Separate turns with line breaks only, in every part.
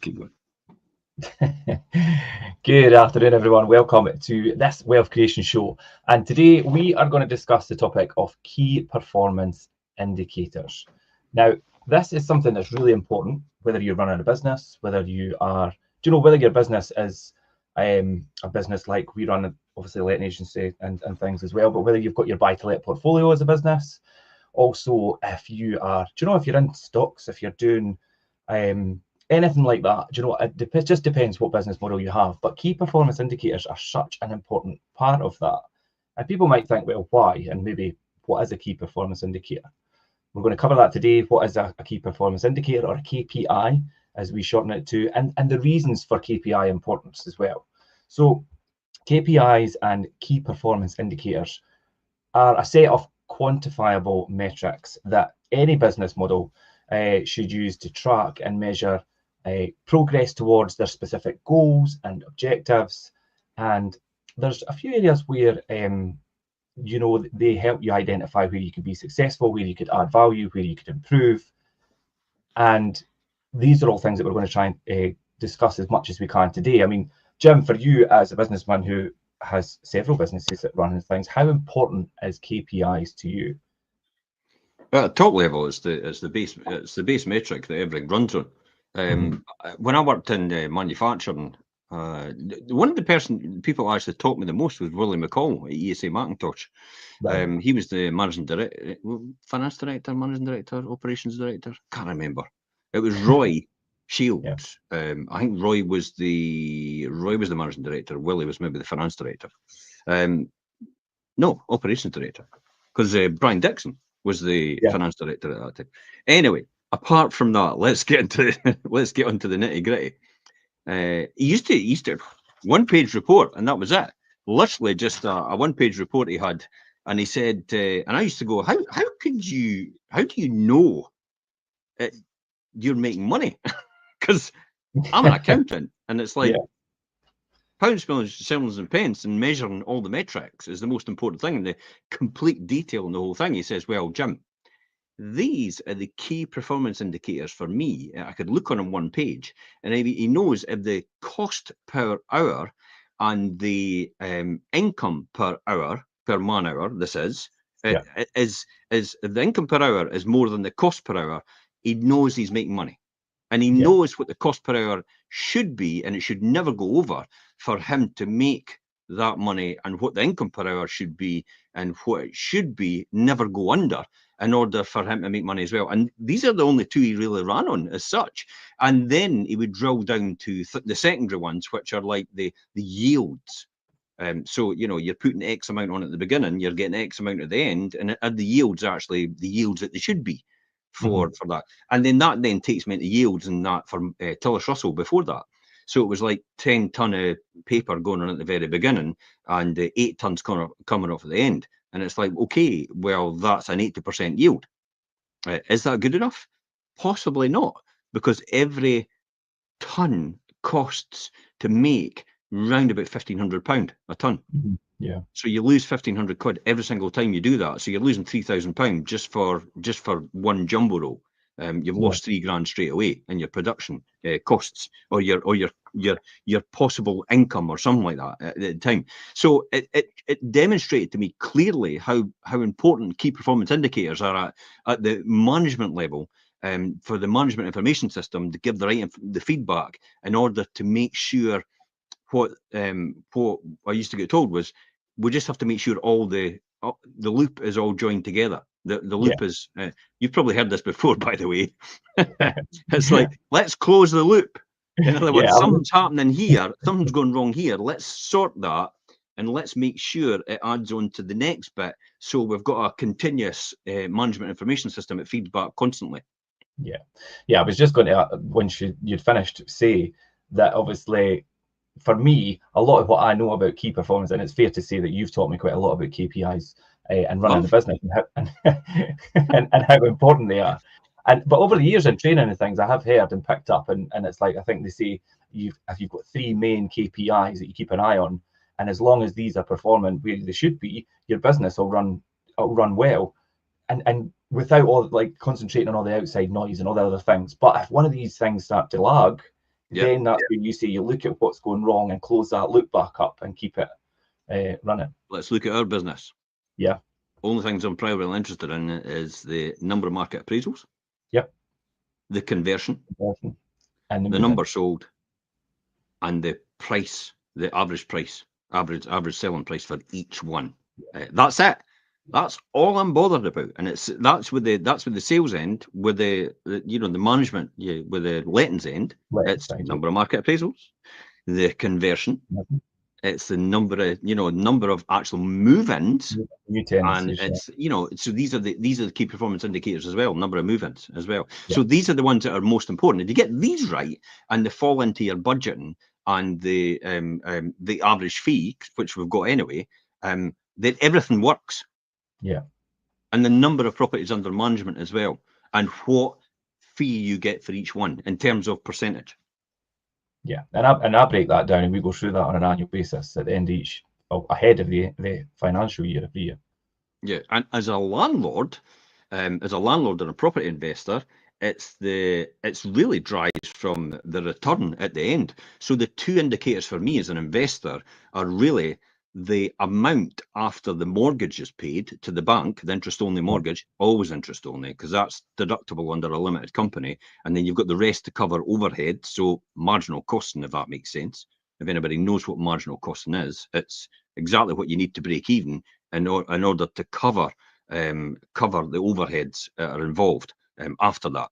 Keep going.
Good afternoon, everyone. Welcome to this Wealth Creation Show. And today we are going to discuss the topic of key performance indicators. Now, this is something that's really important, whether you're running a business, whether you are, whether your business is a business like we run, obviously, a letting agency and things as well, but whether you've got your buy-to-let portfolio as a business, also if you are, if you're in stocks, if you're doing anything like that, it just depends what business model you have. But key performance indicators are such an important part of that. And people might think, well, why? And maybe what is a key performance indicator? We're going to cover that today. What is a key performance indicator, or a KPI, as we shorten it to, and the reasons for KPI importance as well. So KPIs and key performance indicators are a set of quantifiable metrics that any business model should use to track and measure progress towards their specific goals and objectives. And there's a few areas where they help you identify where you could be successful, where you could add value, where you could improve. And these are all things that we're going to try and discuss as much as we can today. I mean, Jim, for you as a businessman who has several businesses that run things, how important is KPIs to you?
At top level, it's the base metric that everything runs on. When I worked in manufacturing, one of the people actually taught me the most was Willie McCall at ESA Macintosh. Right. He was the managing director, finance director, managing director, operations director. Can't remember. It was Roy Shields. Yeah. I think Roy was the managing director. Willie was maybe the finance director. No, operations director, because Brian Dixon was the finance director at that time. Anyway, apart from that, let's get onto the nitty gritty. He used to one-page report, and that was it. Literally just a one-page report he had, and he said, and I used to go, how do you know you're making money? Because I'm an accountant, and it's like pounds, shillings, and pence, and measuring all the metrics is the most important thing, and the complete detail in the whole thing. He says, well, Jim, these are the key performance indicators for me. I could look on one page, and he knows if the cost per hour and the income per hour, per man hour, is if the income per hour is more than the cost per hour, he knows he's making money. And he knows what the cost per hour should be, and it should never go over for him to make that money, and what the income per hour should be, and what it should be, never go under, in order for him to make money as well. And these are the only two he really ran on as such. And then he would drill down to the secondary ones, which are like the yields. So, you're putting X amount on at the beginning, you're getting X amount at the end, and the yields are actually the yields that they should be for that. And then that takes me into yields and that for Tillis Russell before that. So it was like 10 ton of paper going on at the very beginning, and 8 tons coming off at the end. And it's like, okay, well, that's an 80% yield. Is that good enough? Possibly not, because every ton costs to make round about £1,500 a ton.
Yeah.
So you lose 1,500 quid every single time you do that. So you're losing £3,000 just for one jumbo roll. You've lost £3,000 straight away in your production costs, or your possible income, or something like that at the time. So it demonstrated to me clearly how important key performance indicators are at the management level, for the management information system to give the feedback in order to make sure what I used to get told was, we just have to make sure all the loop is all joined together. The loop is, you've probably heard this before, by the way. It's like, let's close the loop. In other words, something's happening here, something's going wrong here. Let's sort that, and let's make sure it adds on to the next bit. So we've got a continuous management information system that feeds back constantly.
I was just going to, when you'd finished, say that obviously, for me, a lot of what I know about key performance, and it's fair to say that you've taught me quite a lot about KPIs and running the business, and how important they are. But over the years in training and things, I have heard and picked up, and it's like, I think they say if you've got 3 main KPIs that you keep an eye on, and as long as these are performing where they should be, your business will run well, and without all concentrating on all the outside noise and all the other things. But if one of these things start to lag, then that's when you say you look at what's going wrong and close that loop back up and keep it running.
Let's look at our business.
Yeah.
Only things I'm primarily interested in is the number of market appraisals.
Yep.
The conversion.
And
the number sold. And the price, the average price, average selling price for each one. That's it. That's all I'm bothered about, and that's with the sales end, with the management, with the lettings end. It's number of market appraisals, the conversion. It's the number of actual move-ins, and it's so these are the key performance indicators as well. Number of move-ins as well. Yeah. So these are the ones that are most important. If you get these right and they fall into your budgeting and the average fee, which we've got anyway, then everything works.
Yeah.
And the number of properties under management as well, and what fee you get for each one in terms of percentage.
Yeah, and I break that down, and we go through that on an annual basis at the end of ahead of the financial year every year.
Yeah, and as a landlord and a property investor, it's really drives from the return at the end. So the two indicators for me as an investor are really the amount after the mortgage is paid to the bank, the interest-only mortgage, always interest-only, because that's deductible under a limited company. And then you've got the rest to cover overhead, so marginal costing, if that makes sense. If anybody knows what marginal costing is, it's exactly what you need to break even in order to cover the overheads that are involved after that.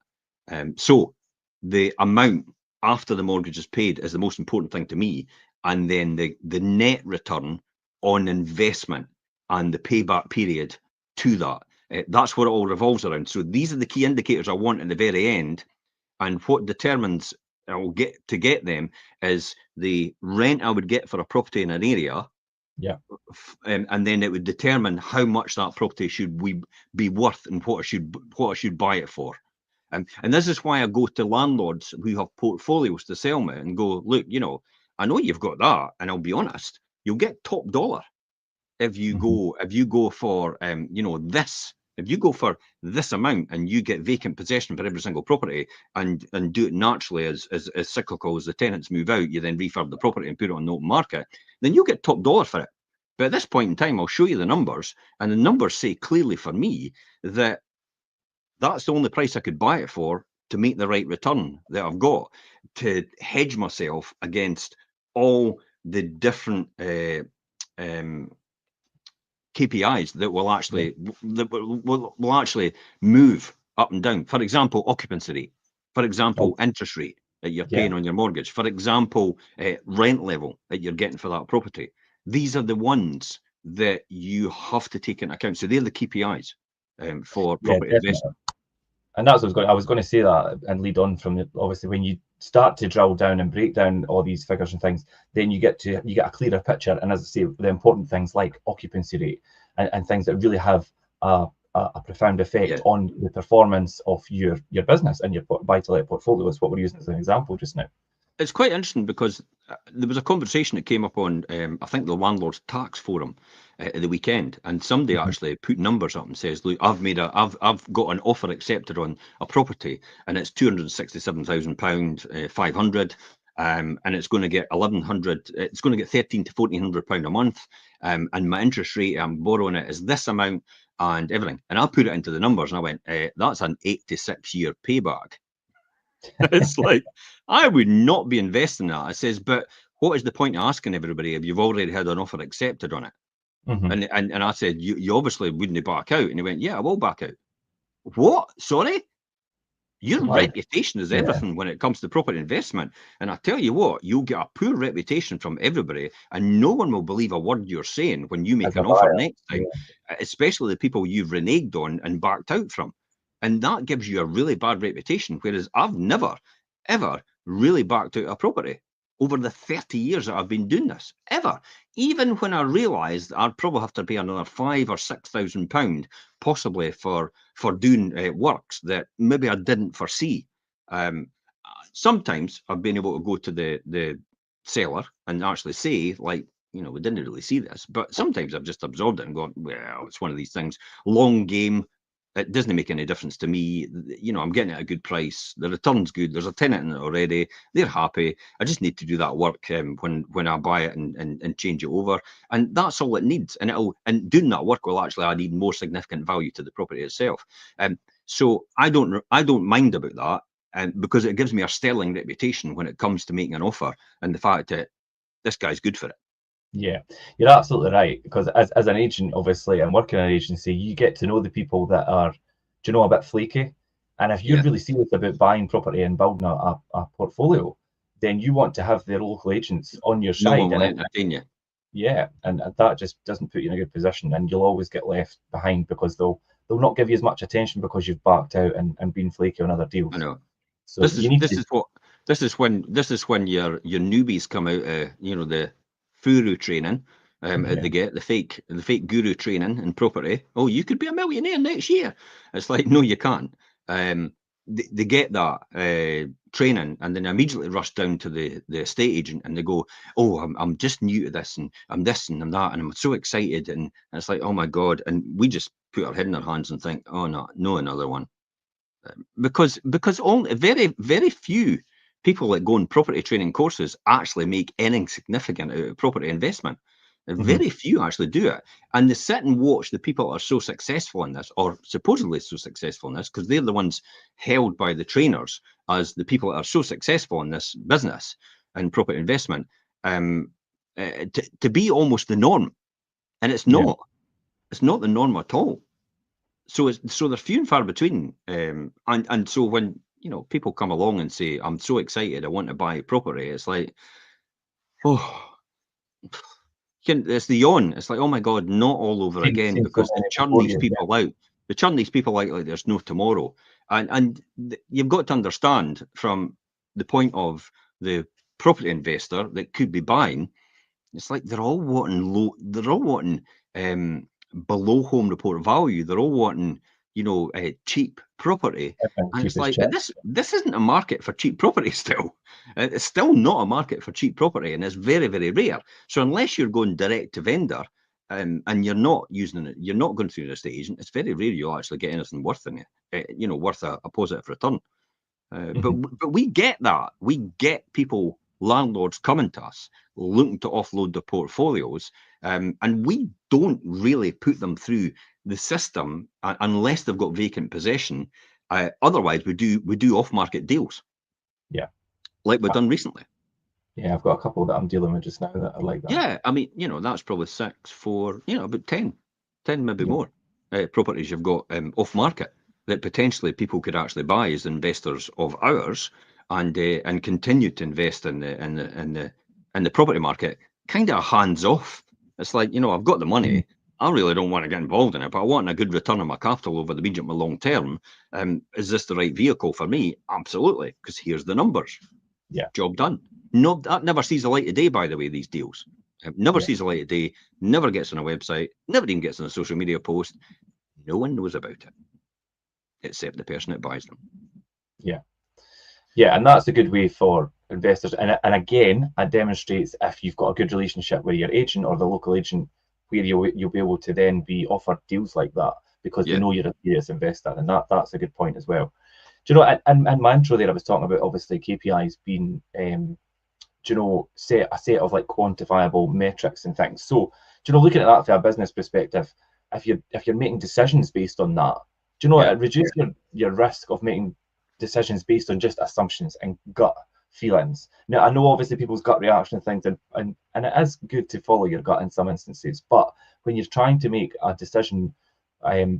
So the amount after the mortgage is paid is the most important thing to me. And then the net return on investment and the payback period to that. That's what it all revolves around. So these are the key indicators I want at the very end. And what determines I'll get them is the rent I would get for a property in an area.
Yeah.
And then it would determine how much that property should be worth and what I should buy it for. And this is why I go to landlords who have portfolios to sell me and go, look, I know you've got that, and I'll be honest, you'll get top dollar if you go for this. If you go for this amount and you get vacant possession for every single property and do it naturally as cyclical as the tenants move out, you then refurb the property and put it on the open market, then you'll get top dollar for it. But at this point in time, I'll show you the numbers, and the numbers say clearly for me that that's the only price I could buy it for to make the right return that I've got to hedge myself against all the different KPIs that will actually move up and down. For example, occupancy rate. For example, interest rate that you're paying on your mortgage. For example, rent level that you're getting for that property. These are the ones that you have to take into account. So they're the KPIs for property investment.
And that's what I was going to say that and lead on from obviously when you start to drill down and break down all these figures and things, then you get a clearer picture. And as I say, the important things like occupancy rate and things that really have a profound effect on the performance of your business and your buy-to-let portfolio is what we're using as an example just now.
It's quite interesting because there was a conversation that came up on, I think, the Landlord's Tax Forum at the weekend, and somebody actually put numbers up and says, "Look, I've got an offer accepted on a property, and it's £267,000, 500, and it's going to get 1,100. It's going to get £1,300 to £1,400 a month, and my interest rate I'm borrowing it is this amount and everything." And I put it into the numbers, and I went, "That's an 86-year payback." It's like, I would not be investing that. It says, but what is the point of asking everybody if you've already had an offer accepted on it? And I said, you obviously wouldn't back out. And he went, yeah, I will back out. What? Sorry? Your reputation is everything when it comes to property investment. And I tell you what, you'll get a poor reputation from everybody, and no one will believe a word you're saying when you make an offer next time, especially the people you've reneged on and backed out from. And that gives you a really bad reputation, whereas I've never, ever really backed out a property over the 30 years that I've been doing this, ever. Even when I realised I'd probably have to pay another £5,000 or £6,000 possibly for doing works that maybe I didn't foresee. Sometimes I've been able to go to the seller and actually say, like, we didn't really see this, but sometimes I've just absorbed it and gone, well, it's one of these things, long game. It doesn't make any difference to me. You know, I'm getting it at a good price. The return's good. There's a tenant in it already. They're happy. I just need to do that work when I buy it and change it over, and that's all it needs. And doing that work will actually add even more significant value to the property itself. So I don't mind about that, and because it gives me a sterling reputation when it comes to making an offer, and the fact that this guy's good for it.
Yeah, you're absolutely right. Because as an agent, obviously, and working in an agency, you get to know the people that are, a bit flaky. And if you're really serious about buying property and building a portfolio, then you want to have their local agents on your
No
side.
one will entertain you.
Yeah, and that just doesn't put you in a good position, and you'll always get left behind because they'll not give you as much attention because you've backed out and been flaky on other deals.
I know.
So
This is when your newbies come out. The guru training they get the fake guru training in property. Oh, you could be a millionaire next year. It's like, no, you can't. They get that training and then immediately rush down to the estate agent and they go, oh, I'm just new to this and I'm this and I'm that and I'm so excited, and it's like, oh my God, and we just put our head in our hands and think, oh no, another one. Because only very few people that go on property training courses actually make anything significant out of property investment. Very few actually do it, and they sit and watch the people that are so successful in this, or supposedly so successful in this, because they're the ones held by the trainers as the people that are so successful in this business and property investment, to be almost the norm, and it's not. It's not the norm at all. So they're few and far between, and so when people come along and say, "I'm so excited, I want to buy property," it's like, oh, it's the yawn. It's like, oh my God, not all over again, because they churn these people out. They churn these people out like there's no tomorrow. And you've got to understand, from the point of the property investor that could be buying, it's like they're all wanting low. They're all wanting below home report value. They're all wanting, cheap property. And it's like, this isn't a market for cheap property still. It's still not a market for cheap property, and it's very, very rare. So unless you're going direct to vendor, and you're not using it, you're not going through an estate agent, it's very rare you'll actually get anything worth in it, worth a positive return. But we get that. We get people, landlords coming to us looking to offload their portfolios, and we don't really put them through the system unless they've got vacant possession. Otherwise, we do off-market deals.
Yeah,
like we've done recently.
Yeah, I've got a couple that I'm dealing with just now that are like that.
Yeah, I mean, that's probably 6 for about 10 maybe more properties you've got off-market that potentially people could actually buy as investors of ours, and continue to invest in the property market, kind of hands off. It's like, I've got the money. I really don't want to get involved in it, but I want a good return on my capital over the medium and long term. Is this the right vehicle for me? Absolutely, because here's the numbers.
Yeah,
job done. No, that never sees the light of day, by the way, these deals. Never sees the light of day, never gets on a website, never even gets on a social media post. No one knows about it, except the person that buys them.
Yeah, and that's a good way for investors. And again, it demonstrates if you've got a good relationship with your agent or the local agent, where you'll be able to then be offered deals like that because they know you're a serious investor. And that's a good point as well. Do you know, and my intro there, I was talking about obviously KPIs being set a set of like quantifiable metrics and things. So, looking at that from a business perspective, if you're making decisions based on that, it reduces your risk of making decisions based on just assumptions and gut feelings. Now, I know obviously people's gut reaction and things, and it is good to follow your gut in some instances, but when you're trying to make a decision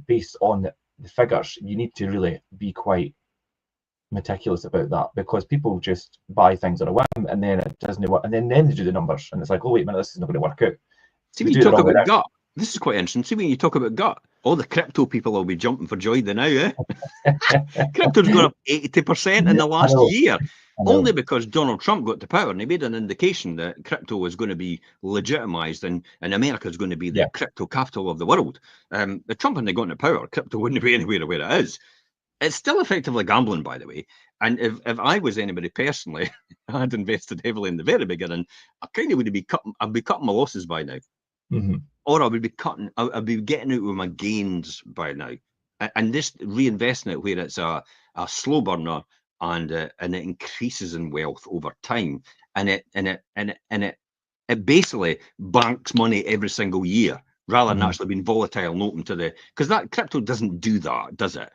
based on the figures, you need to really be quite meticulous about that, because people just buy things on a whim and then it doesn't work, and then they do the numbers and it's like, oh wait a minute, this is not going to work out.
See, when you talk about gut, this is quite interesting. See, when you talk about gut, all the crypto people will be jumping for joy now, Crypto's gone up 80% in the last year, only because Donald Trump got to power and he made an indication that crypto was going to be legitimized and America is going to be the crypto capital of the world. If Trump hadn't got into power, crypto wouldn't be anywhere where it is. It's still effectively gambling, by the way. And if I was anybody personally, I'd invested heavily in the very beginning, I kind of would be cutting my losses by now. Or I'd be getting out with my gains by now. and this reinvesting it where it's a slow burner, and it increases in wealth over time, and it basically banks money every single year rather than actually being volatile and open to because that crypto doesn't do that, does it?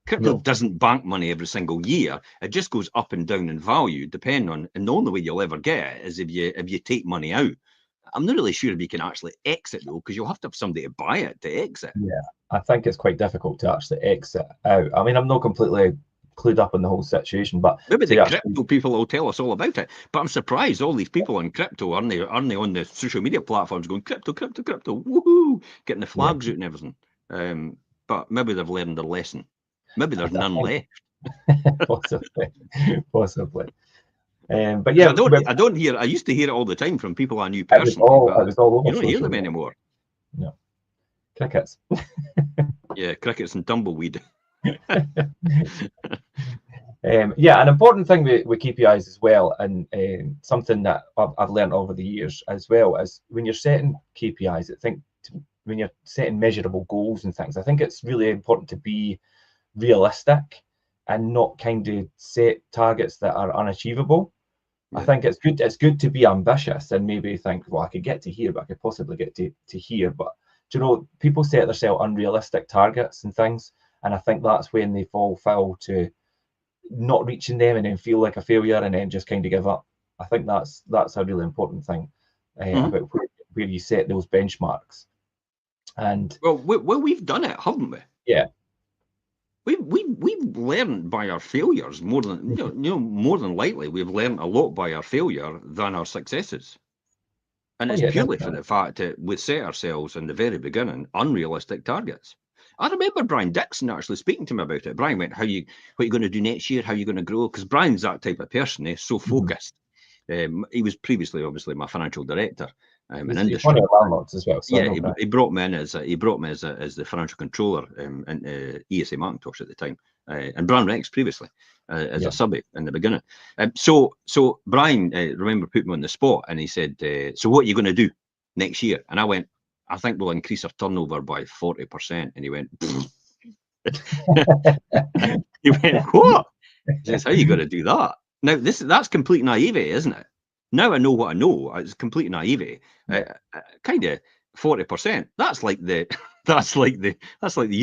Crypto doesn't bank money every single year. It just goes up and down in value depending on, and the only way you'll ever get it is if you take money out. I'm not really sure if you can actually exit though, because you'll have to have somebody to buy it to exit.
Yeah, I think it's quite difficult to actually exit out. I mean, I'm not completely clued up on the whole situation, but
maybe the crypto people will tell us all about it. But I'm surprised all these people in crypto aren't they on the social media platforms going crypto, woohoo, getting the flags out and everything. But maybe they've learned their lesson. Maybe there's none left.
Possibly. But yeah,
I don't hear. I used to hear it all the time from people I knew
It
personally.
was all over.
You don't hear them anymore.
No. Crickets.
Yeah, crickets and tumbleweed.
Yeah, an important thing with KPIs as well, and something that I've learned over the years as well, is when you're setting KPIs, when you're setting measurable goals and things, I think it's really important to be realistic and not kind of set targets that are unachievable. Yeah. I think it's good to be ambitious and maybe think, well, I could get to here, but I could possibly get to here. But do you know, people set themselves unrealistic targets and things, and I think that's when they fall foul to not reaching them and then feel like a failure and then just kind of give up. I think that's a really important thing about where you set those benchmarks. And
well, we've done it, haven't we?
Yeah.
We've learned by our failures more than more than likely we've learned a lot by our failure than our successes, and it's purely for the fact that we set ourselves in the very beginning unrealistic targets. I remember Brian Dixon actually speaking to me about it. Brian went, what are you going to do next year? How are you going to grow? Because Brian's that type of person. He's so focused. He was previously, obviously, my financial director in industry.
Landlords as well. So
yeah, he brought me in as the financial controller in ESA Macintosh at the time, and Brian Rex previously as a subby in the beginning. So Brian remember put me on the spot, and he said, "So what are you going to do next year?" And I went, "I think we'll increase our turnover by 40%." And he went, he went, "What?" He says, "How are you going to do that?" Now that's complete naivety, isn't it? Now I know what I know. It's complete naivety. Kind of 40%. That's like the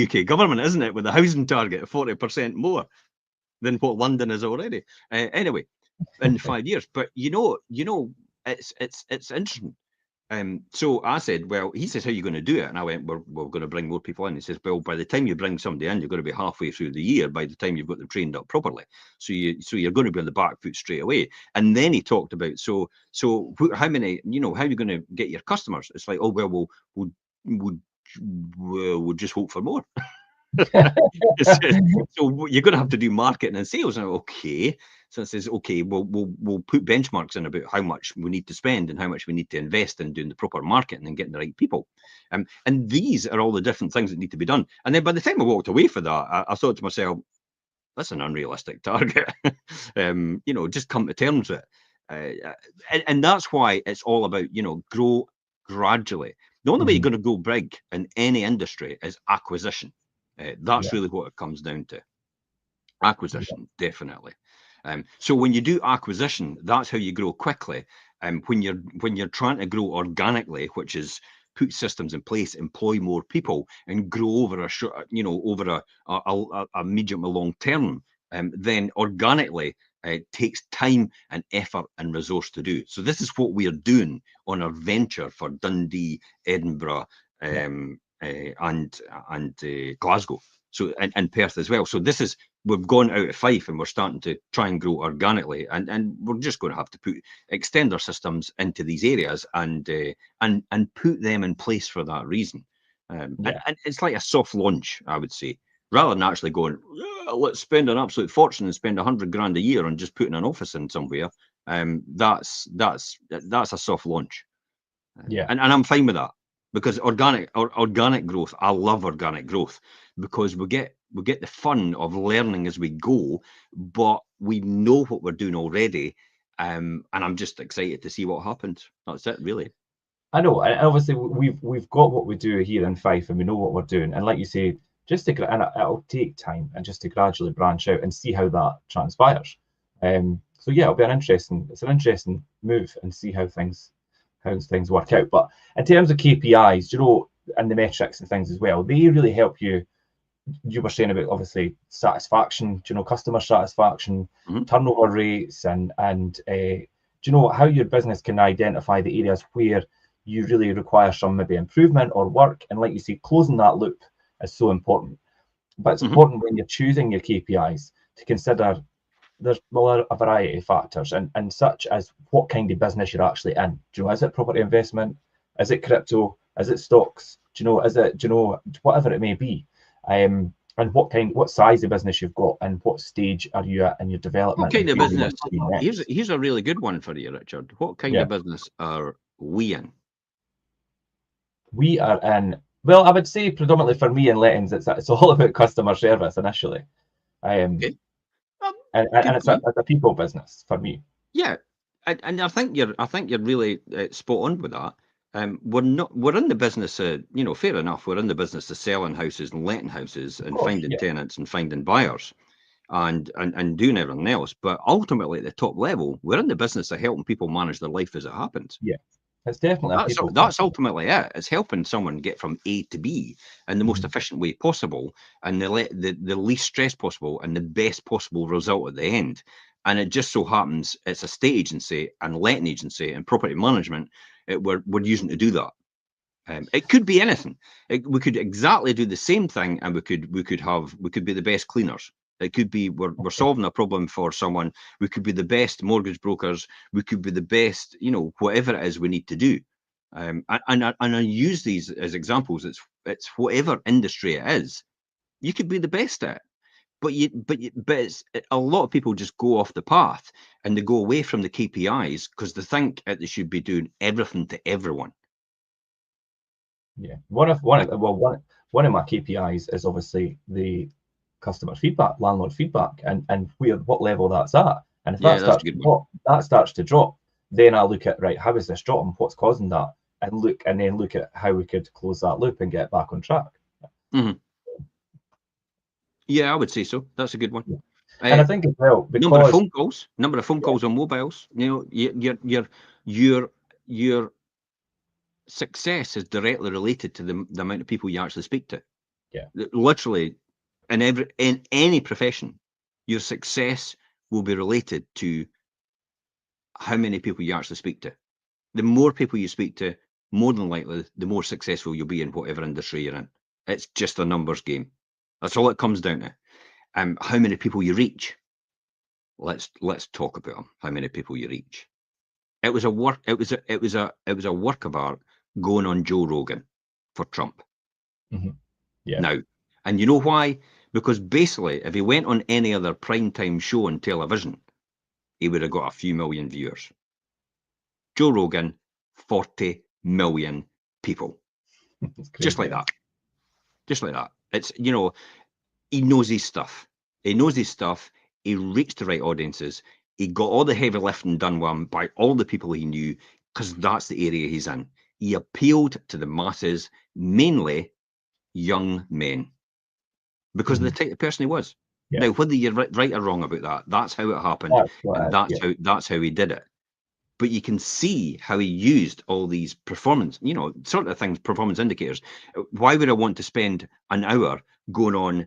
UK government, isn't it? With the housing target of 40% more than what London is already. Anyway, in 5 years. But you know, it's interesting. So I said, well, he says, how are you going to do it? And I went, we're going to bring more people in. He says, well, by the time you bring somebody in, you're going to be halfway through the year by the time you've got them trained up properly. So you're going to be on the back foot straight away. And then he talked about, so how many, how are you going to get your customers? It's like, oh, well, we'll just hope for more. So you're going to have to do marketing and sales. And okay. So it says, okay, we'll put benchmarks in about how much we need to spend and how much we need to invest in doing the proper marketing and getting the right people. And these are all the different things that need to be done. And then by the time I walked away for that, I thought to myself, that's an unrealistic target. Just come to terms with it. And that's why it's all about, grow gradually. The only way you're going to go big in any industry is acquisition. That's really what it comes down to. Acquisition, definitely. So when you do acquisition, that's how you grow quickly. When you're trying to grow organically, which is put systems in place, employ more people, and grow over a short, over a medium to long term, then organically it takes time and effort and resource to do. So this is what we are doing on our venture for Dundee, Edinburgh, and Glasgow. So and Perth as well. So we've gone out of Fife and we're starting to try and grow organically, and we're just going to have to extend our systems into these areas and put them in place for that reason. And it's like a soft launch, I would say, rather than actually going, let's spend an absolute fortune and spend $100,000 a year on just putting an office in somewhere. That's a soft launch. And I'm fine with that. Because organic growth, I love organic growth because we get the fun of learning as we go, but we know what we're doing already, and I'm just excited to see what happens. That's it, really.
I know, and obviously we've got what we do here in Fife, and we know what we're doing. And like you say, just to, and it'll take time, and just to gradually branch out and see how that transpires. So yeah, it's an interesting move, and see how things work out. But in terms of KPIs, you know, and the metrics and things as well, they really help you. You were saying about obviously satisfaction, you know, customer satisfaction, turnover rates, and do you know how your business can identify the areas where you really require some maybe improvement or work, and like you say, closing that loop is so important. But it's important when you're choosing your KPIs to consider there's a variety of factors, and such as what kind of business you're actually in. Do you know, is it property investment? Is it crypto? Is it stocks? Do you know, is it, do you know, whatever it may be? And what size of business you've got, and what stage are you at in your development?
What kind of business? Here's a really good one for you, Richard. What kind of business are we in?
We are in, well, I would say predominantly for me in lettings, it's all about customer service initially.
Okay.
And it's a people business for me.
Yeah, and I think you're really spot on with that. We're in the business of, you know, fair enough, we're in the business of selling houses and letting houses and finding tenants and finding buyers and doing everything else. But ultimately, at the top level, we're in the business of helping people manage their life as it happens.
Yeah, it's definitely
that's ultimately it. It's helping someone get from A to B in the most efficient way possible, and the least stress possible, and the best possible result at the end. And it just so happens it's a state agency and letting agency and property management we're using to do that. It could be anything. We could exactly do the same thing, and we could be the best cleaners. It could be we're solving a problem for someone. We could be the best mortgage brokers. We could be the best, you know, whatever it is we need to do. And I use these as examples. It's whatever industry it is. You could be the best at it. But it's a lot of people just go off the path, and they go away from the KPIs because they think that they should be doing everything to everyone.
Yeah, one of my KPIs is obviously the customer feedback, landlord feedback, and what level that's at. And if that starts to drop, then I look at, right, how is this dropping? What's causing that? And then look at how we could close that loop and get back on track.
Yeah, I would say so. That's a good one.
Yeah. And I think as well, because
number of phone calls on mobiles. You know, your success is directly related to the amount of people you actually speak to.
Yeah,
literally, in any profession, your success will be related to how many people you actually speak to. The more people you speak to, more than likely, the more successful you'll be in whatever industry you're in. It's just a numbers game. That's all it comes down to. How many people you reach. Let's talk about them. How many people you reach. It was a work of art going on Joe Rogan for Trump.
Yeah.
Now, and you know why? Because basically, if he went on any other primetime show on television, he would have got a few million viewers. Joe Rogan, 40 million people. Just like that. Just like that. It's, you know, he knows his stuff. He knows his stuff. He reached the right audiences. He got all the heavy lifting done by all the people he knew, because that's the area he's in. He appealed to the masses, mainly young men, because of the type of person he was. Yeah. Now, whether you're right or wrong about that, that's how it happened, that's how he did it. But you can see how he used all these performance, you know, sort of things, performance indicators. Why would I want to spend an hour going on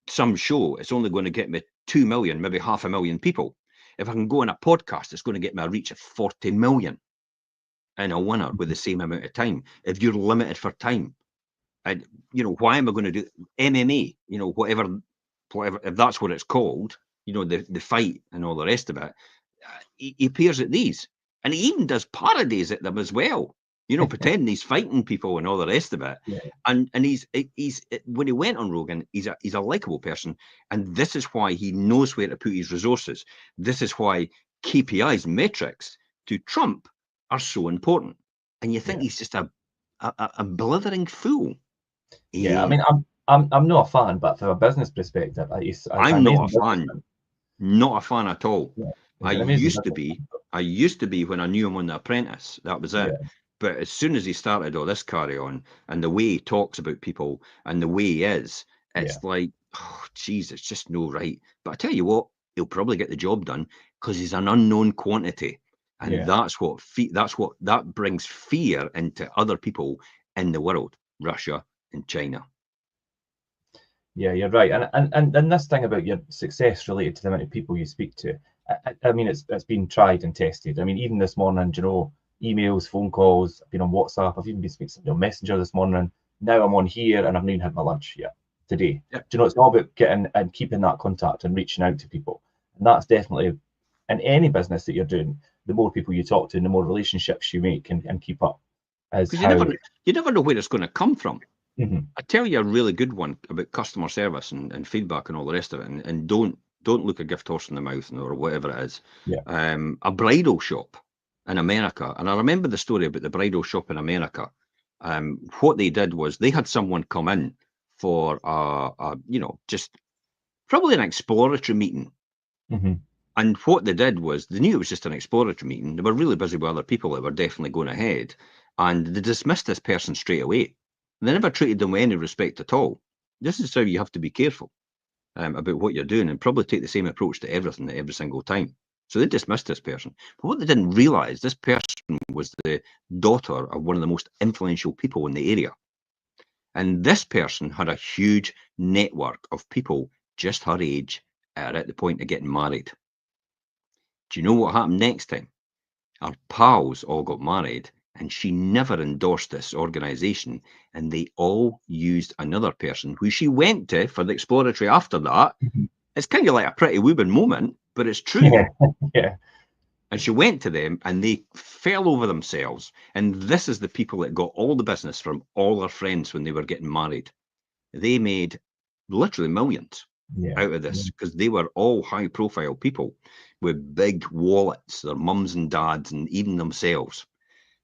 some show? It's only going to get me 2 million, maybe 500,000 people. If I can go on a podcast, it's going to get me a reach of 40 million in a winner with the same amount of time. If you're limited for time, and you know, why am I going to do MMA? You know, whatever, if that's what it's called, you know, the fight and all the rest of it. He appears at these, and he even does parodies at them as well. You know, pretending he's fighting people and all the rest of it. Yeah. And he's when he went on Rogan, he's a likable person, and this is why he knows where to put his resources. This is why KPIs, metrics to Trump, are so important. And you think he's just a blithering fool.
Yeah, I mean, I'm not a fan, but from a business perspective,
I'm not a fan. Not a fan at all.
Yeah.
I used to be when I knew him on The Apprentice. That was it. Yeah. But as soon as he started all this carry on, and the way he talks about people and the way he is, it's like, oh, geez, it's just no right. But I tell you what, he'll probably get the job done because he's an unknown quantity. And that's what that brings fear into other people in the world, Russia and China.
Yeah, you're right. And this thing about your success related to the amount of people you speak to, I mean, it's been tried and tested. I mean, even this morning, you know, emails, phone calls, I've been on WhatsApp, I've even been speaking to Messenger this morning. Now I'm on here and I've not even had my lunch yet today.
Yep.
Do you know, it's all about getting and keeping that contact and reaching out to people. And that's definitely in any business that you're doing, the more people you talk to and the more relationships you make and keep up.
Because you never know where it's going to come from.
Mm-hmm.
I tell you a really good one about customer service and feedback and all the rest of it, and don't look a gift horse in the mouth or whatever it is.
Yeah.
A bridal shop in America, and I remember the story about the bridal shop in America. What they did was they had someone come in for just probably an exploratory meeting.
Mm-hmm.
And what they did was they knew it was just an exploratory meeting. They were really busy with other people that were definitely going ahead, and they dismissed this person straight away. They never treated them with any respect at all. This is how you have to be careful about what you're doing and probably take the same approach to everything every single time. So they dismissed this person. But what they didn't realise, this person was the daughter of one of the most influential people in the area. And this person had a huge network of people just her age at the point of getting married. Do you know what happened next time? Our pals all got married, and she never endorsed this organisation, and they all used another person who she went to for the exploratory after that.
Mm-hmm.
It's kind of like a Pretty Woman moment, but it's true.
Yeah.
And she went to them and they fell over themselves. And this is the people that got all the business from all their friends when they were getting married. They made literally millions out of this because they were all high profile people with big wallets, their mums and dads, and even themselves.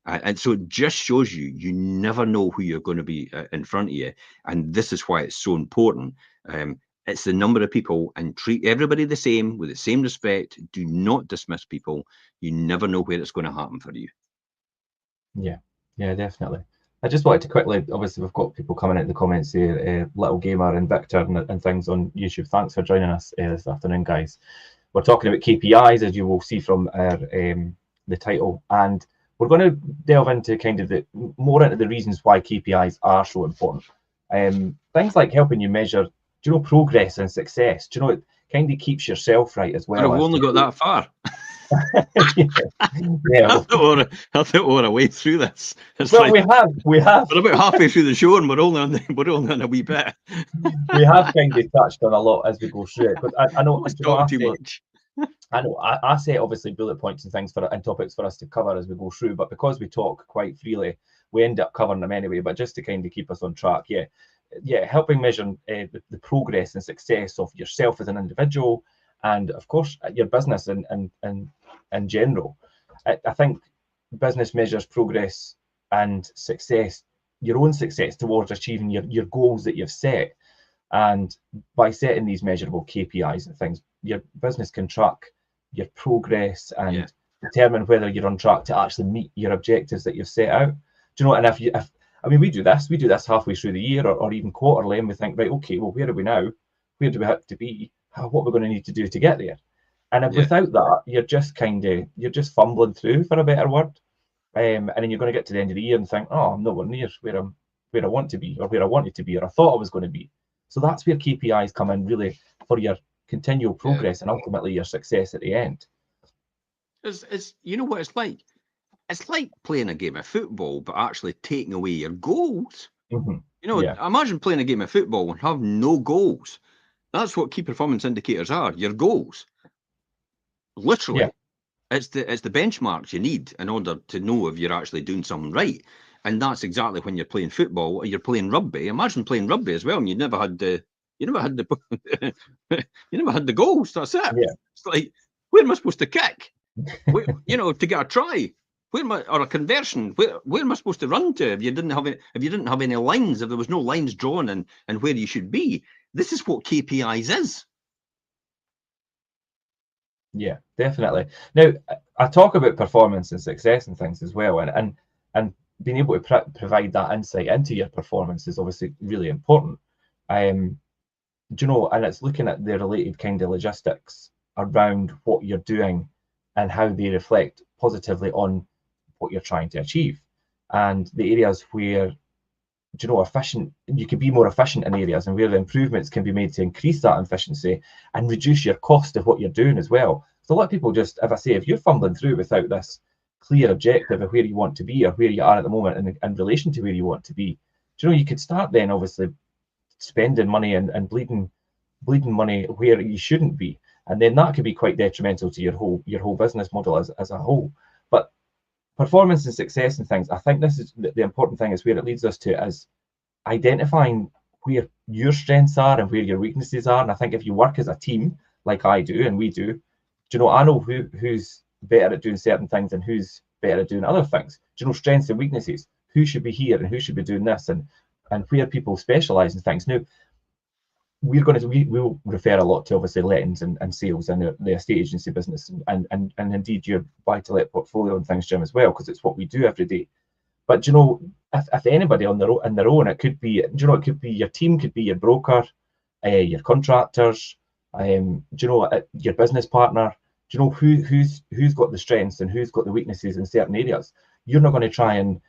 And so it just shows you never know who you're going to be in front of you. And this is why it's so important. It's the number of people, and treat everybody the same with the same respect. Do not dismiss people. You never know where it's going to happen for you.
Yeah, definitely. I just wanted to quickly, obviously we've got people coming in the comments here, Little Gamer and Victor and things on YouTube. Thanks for joining us this afternoon, guys. We're talking about KPIs, as you will see from our the title, and we're going to delve into kind of more into the reasons why KPIs are so important. Things like helping you measure, do you know, progress and success. Do you know, it kind of keeps yourself right as well.
I've only got that far.
Yeah.
I thought we were a way through this.
It's well, like, we have.
We're about halfway through the show, and we're only on a wee bit.
We have kind of touched on a lot as we go through it, but I know
too much.
I know I say obviously bullet points and things and topics for us to cover as we go through, but because we talk quite freely, we end up covering them anyway. But just to kind of keep us on track, helping measure the progress and success of yourself as an individual, and of course your business and in general. I think business measures progress and success, your own success towards achieving your goals that you've set. And by setting these measurable KPIs and things, your business can track your progress and determine whether you're on track to actually meet your objectives that you've set out. Do you know? And if I mean, we do this halfway through the year or even quarterly, and we think, right, okay, well, where are we now? Where do we have to be? What we're going to need to do to get there? And if without that, you're just fumbling through, for a better word. And then you're going to get to the end of the year and think, oh, I'm nowhere near where I want to be, or where I wanted to be, or I thought I was going to be. So that's where KPIs come in, really, for your continual progress and ultimately your success at the end.
It's you know what it's like? It's like playing a game of football, but actually taking away your goals.
Mm-hmm.
You know, imagine playing a game of football and have no goals. That's what key performance indicators are, your goals. Literally.
Yeah.
It's the benchmarks you need in order to know if you're actually doing something right. And that's exactly when you're playing football or you're playing rugby. Imagine playing rugby as well, and you never had the goals. That's it.
Yeah.
It's like, where am I supposed to kick? Where, to get a try? Or a conversion? Where am I supposed to run to if you didn't have any lines? If there was no lines drawn and where you should be? This is what KPIs is.
Yeah, definitely. Now, I talk about performance and success and things as well, and being able to provide that insight into your performance is obviously really important. Do you know, and it's looking at the related kind of logistics around what you're doing and how they reflect positively on what you're trying to achieve. And the areas where, you know, you could be more efficient in areas, and where the improvements can be made to increase that efficiency and reduce your cost of what you're doing as well. So a lot of people just, if you're fumbling through without this clear objective of where you want to be or where you are at the moment in relation to where you want to be, do you know, you could start then obviously spending money and bleeding money where you shouldn't be, and then that could be quite detrimental to your whole business model as a whole. But performance and success and things, I think this is the important thing, is where it leads us to, is identifying where your strengths are and where your weaknesses are. And I think if you work as a team, like I do and we do, you know, I know who's better at doing certain things and who's better at doing other things. Do you know, strengths and weaknesses, who should be here and who should be doing this, and where people specialize in things. Now, we'll refer a lot to obviously lettings and sales and the estate agency business, and indeed your buy to let portfolio and things, Jim, as well, because it's what we do every day. But you know, if anybody on their own, it could be, you know, it could be your team, could be your broker, your contractors, you know, your business partner. Do you know who's got the strengths and who's got the weaknesses in certain areas? You're not going to try and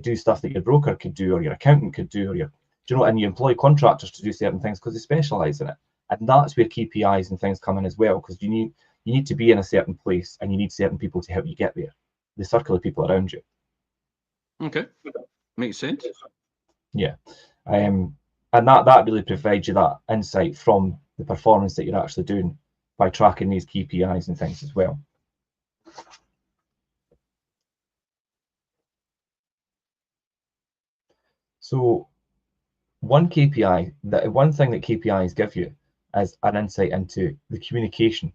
do stuff that your broker could do or your accountant could do, or your, you know, and you employ contractors to do certain things because they specialize in it. And that's where KPIs and things come in as well, because you need to be in a certain place and you need certain people to help you get there, the circle of people around you.
Okay, makes sense.
Yeah, and that really provides you that insight from the performance that you're actually doing by tracking these KPIs and things as well. So one thing that KPIs give you is an insight into the communication.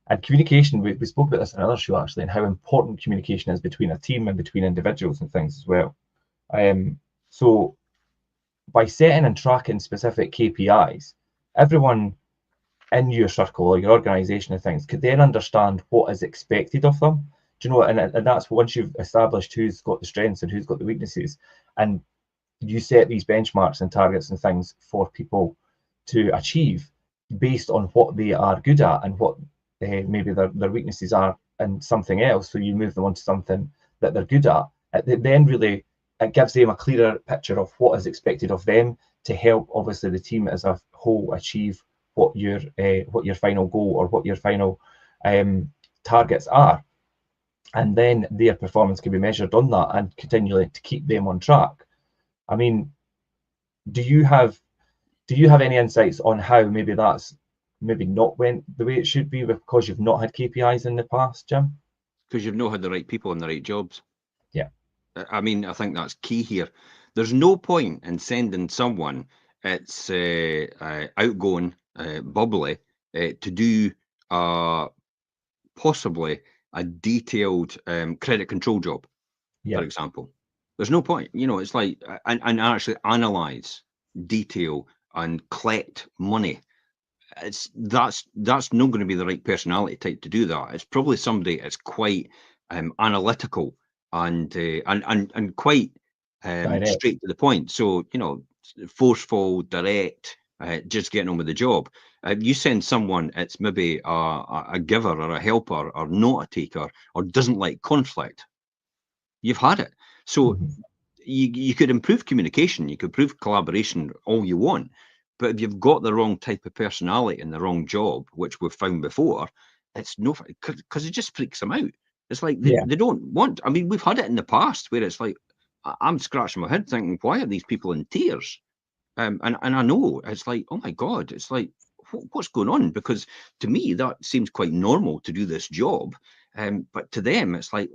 And communication, we spoke about this in another show actually, and how important communication is between a team and between individuals and things as well. So by setting and tracking specific KPIs, everyone in your circle or your organization and things could then understand what is expected of them. Do you know, and that's once you've established who's got the strengths and who's got the weaknesses, and you set these benchmarks and targets and things for people to achieve based on what they are good at and what maybe their weaknesses are in something else. So you move them on to something that they're good at. Then really it gives them a clearer picture of what is expected of them to help obviously the team as a whole achieve what your final goal or what your final targets are. And then their performance can be measured on that and continually to keep them on track. I mean, do you have any insights on how maybe that's not went the way it should be because you've not had KPIs in the past, Jim?
Because you've not had the right people in the right jobs.
Yeah.
I mean, I think that's key here. There's no point in sending someone that's outgoing, bubbly, to do possibly a detailed credit control job, for example. There's no point. You know, it's like, and actually analyze, detail, and collect money. That's not going to be the right personality type to do that. It's probably somebody that's quite analytical and quite straight to the point. So, you know, forceful, direct, just getting on with the job. You send someone that's maybe a giver or a helper or not a taker or doesn't like conflict, you've had it. So you could improve communication, you could improve collaboration all you want, but if you've got the wrong type of personality in the wrong job, which we've found before, it's no, because it just freaks them out. It's like they don't want. I mean, we've had it in the past where it's like I'm scratching my head thinking, why are these people in tears? And I know it's like, oh my God, it's like, what's going on? Because to me, that seems quite normal to do this job. But to them, it's like,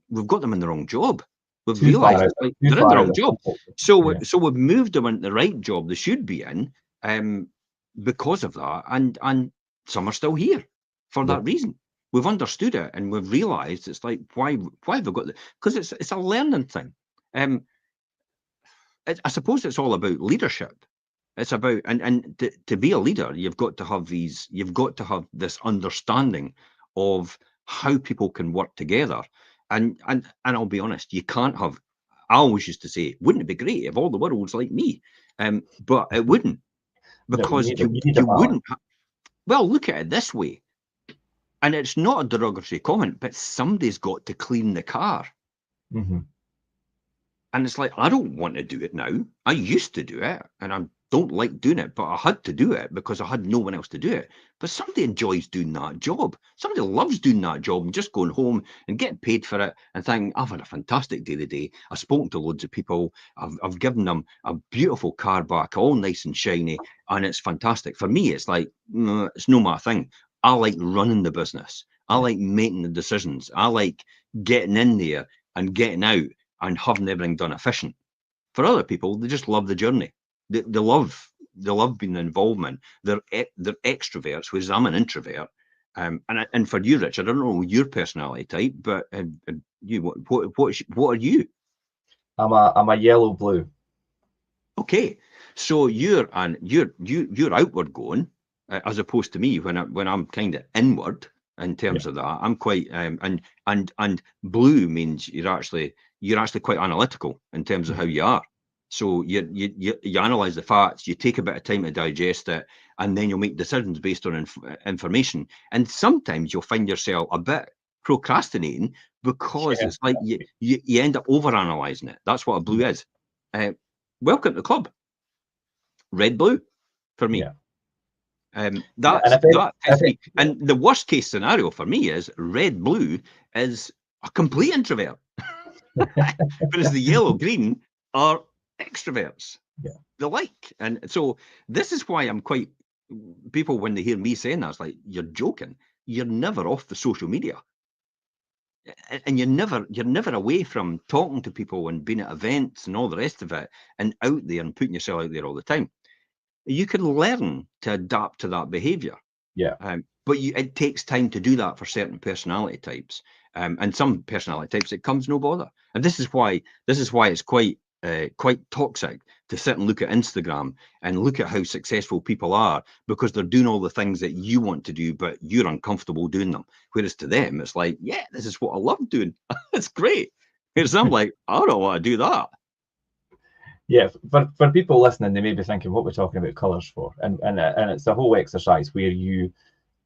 we've got them in the wrong job. We've realised it's like they're in the wrong job. So we've moved them into the right job they should be in because of that. And some are still here for that reason. We've understood it and we've realised it's like, why have we got that? Because it's a learning thing. I suppose it's all about leadership. It's about and to be a leader, you've got to have this understanding of how people can work together. And I'll be honest, you can't have I always used to say, wouldn't it be great if all the world was like me? But it wouldn't,
No,
because
you need a
you
balance.
wouldn't. Well, look at it this way, and it's not a derogatory comment, but somebody's got to clean the car.
Mm-hmm.
And it's like, I don't want to do it now. I used to do it, and I don't like doing it, but I had to do it because I had no one else to do it. But somebody enjoys doing that job. Somebody loves doing that job and just going home and getting paid for it and thinking, I've had a fantastic day today. I've spoken to loads of people. I've given them a beautiful car back, all nice and shiny, and it's fantastic. For me, it's like, it's no my thing. I like running the business. I like making the decisions. I like getting in there and getting out and having everything done efficient. For other people, they just love the journey. They love being the involvement. They're extroverts, whereas I'm an introvert. And for you, Rich, I don't know your personality type, but you what are you?
I'm a yellow blue.
Okay, so you're outward going, as opposed to me when I'm kind of inward in terms of that. I'm quite and blue means you're actually quite analytical in terms of how you are. So you analyze the facts, you take a bit of time to digest it, and then you'll make decisions based on information. And sometimes you'll find yourself a bit procrastinating because it's like you end up over analyzing it. That's what a blue is. Welcome to the club. Red blue for me.
Yeah.
That's
And
that tends to be. And the worst case scenario for me is red blue is a complete introvert. Whereas the yellow green are extroverts.
Yeah.
They like. And so this is why I'm quite people when they hear me saying that, it's like, you're joking. You're never off the social media. And you're never away from talking to people and being at events and all the rest of it and out there and putting yourself out there all the time. You can learn to adapt to that behavior.
Yeah.
But it takes time to do that for certain personality types. And some personality types, it comes no bother. And this is why it's quite toxic to sit and look at Instagram and look at how successful people are, because they're doing all the things that you want to do, but you're uncomfortable doing them. Whereas to them, it's like, yeah, this is what I love doing. It's great. Whereas I'm like, I don't want to do that.
Yeah, for people listening, they may be thinking, what we're talking about colours for, and it's a whole exercise where you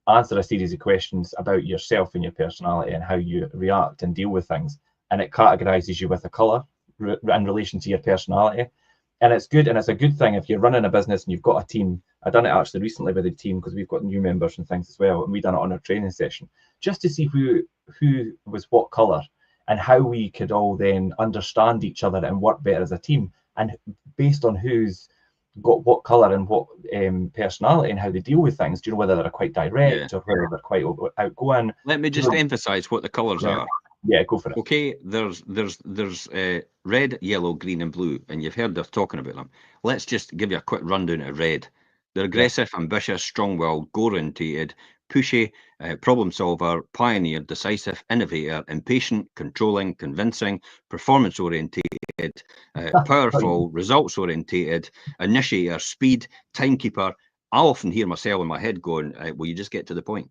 answer a series of questions about yourself and your personality and how you react and deal with things, and it categorizes you with a colour in relation to your personality. And it's good, and it's a good thing if you're running a business and you've got a team. I've done it actually recently with the team because we've got new members and things as well, and we've done it on our training session just to see who was what colour and how we could all then understand each other and work better as a team. And based on who's got what colour and what personality and how they deal with things, do you know whether they're quite direct or whether they're quite outgoing?
Let me just emphasise what the colours are.
Yeah, go for it.
Okay, there's red, yellow, green, and blue, and you've heard us talking about them. Let's just give you a quick rundown of red. They're aggressive, ambitious, strong-willed, goal-orientated, pushy, problem solver, pioneer, decisive, innovator, impatient, controlling, convincing, performance-orientated, powerful, results-orientated, initiator, speed, timekeeper. I often hear myself in my head going, will you just get to the point?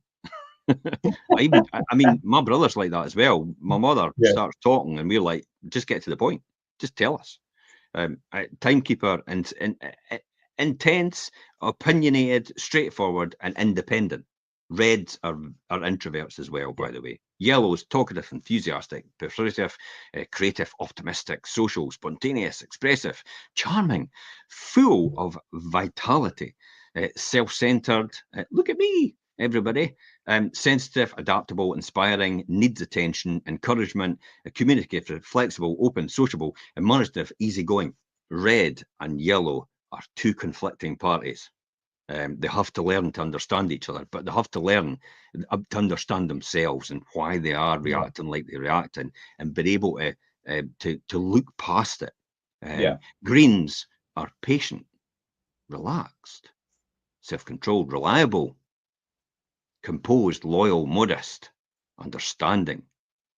I mean, my brother's like that as well. My mother starts talking, and we're like, just get to the point. Just tell us. Timekeeper and intense, opinionated, straightforward, and independent. Reds are introverts as well, by the way. Yellows, talkative, enthusiastic, persuasive, creative, optimistic, social, spontaneous, expressive, charming, full of vitality, self-centered. Look at me, everybody. Sensitive, adaptable, inspiring, needs attention, encouragement, communicative, flexible, open, sociable, imaginative, easygoing. Red and yellow are two conflicting parties. They have to learn to understand each other, but they have to learn to understand themselves and why they are reacting like they react, and be able to look past it. Greens are patient, relaxed, self-controlled, reliable, composed, loyal, modest, understanding,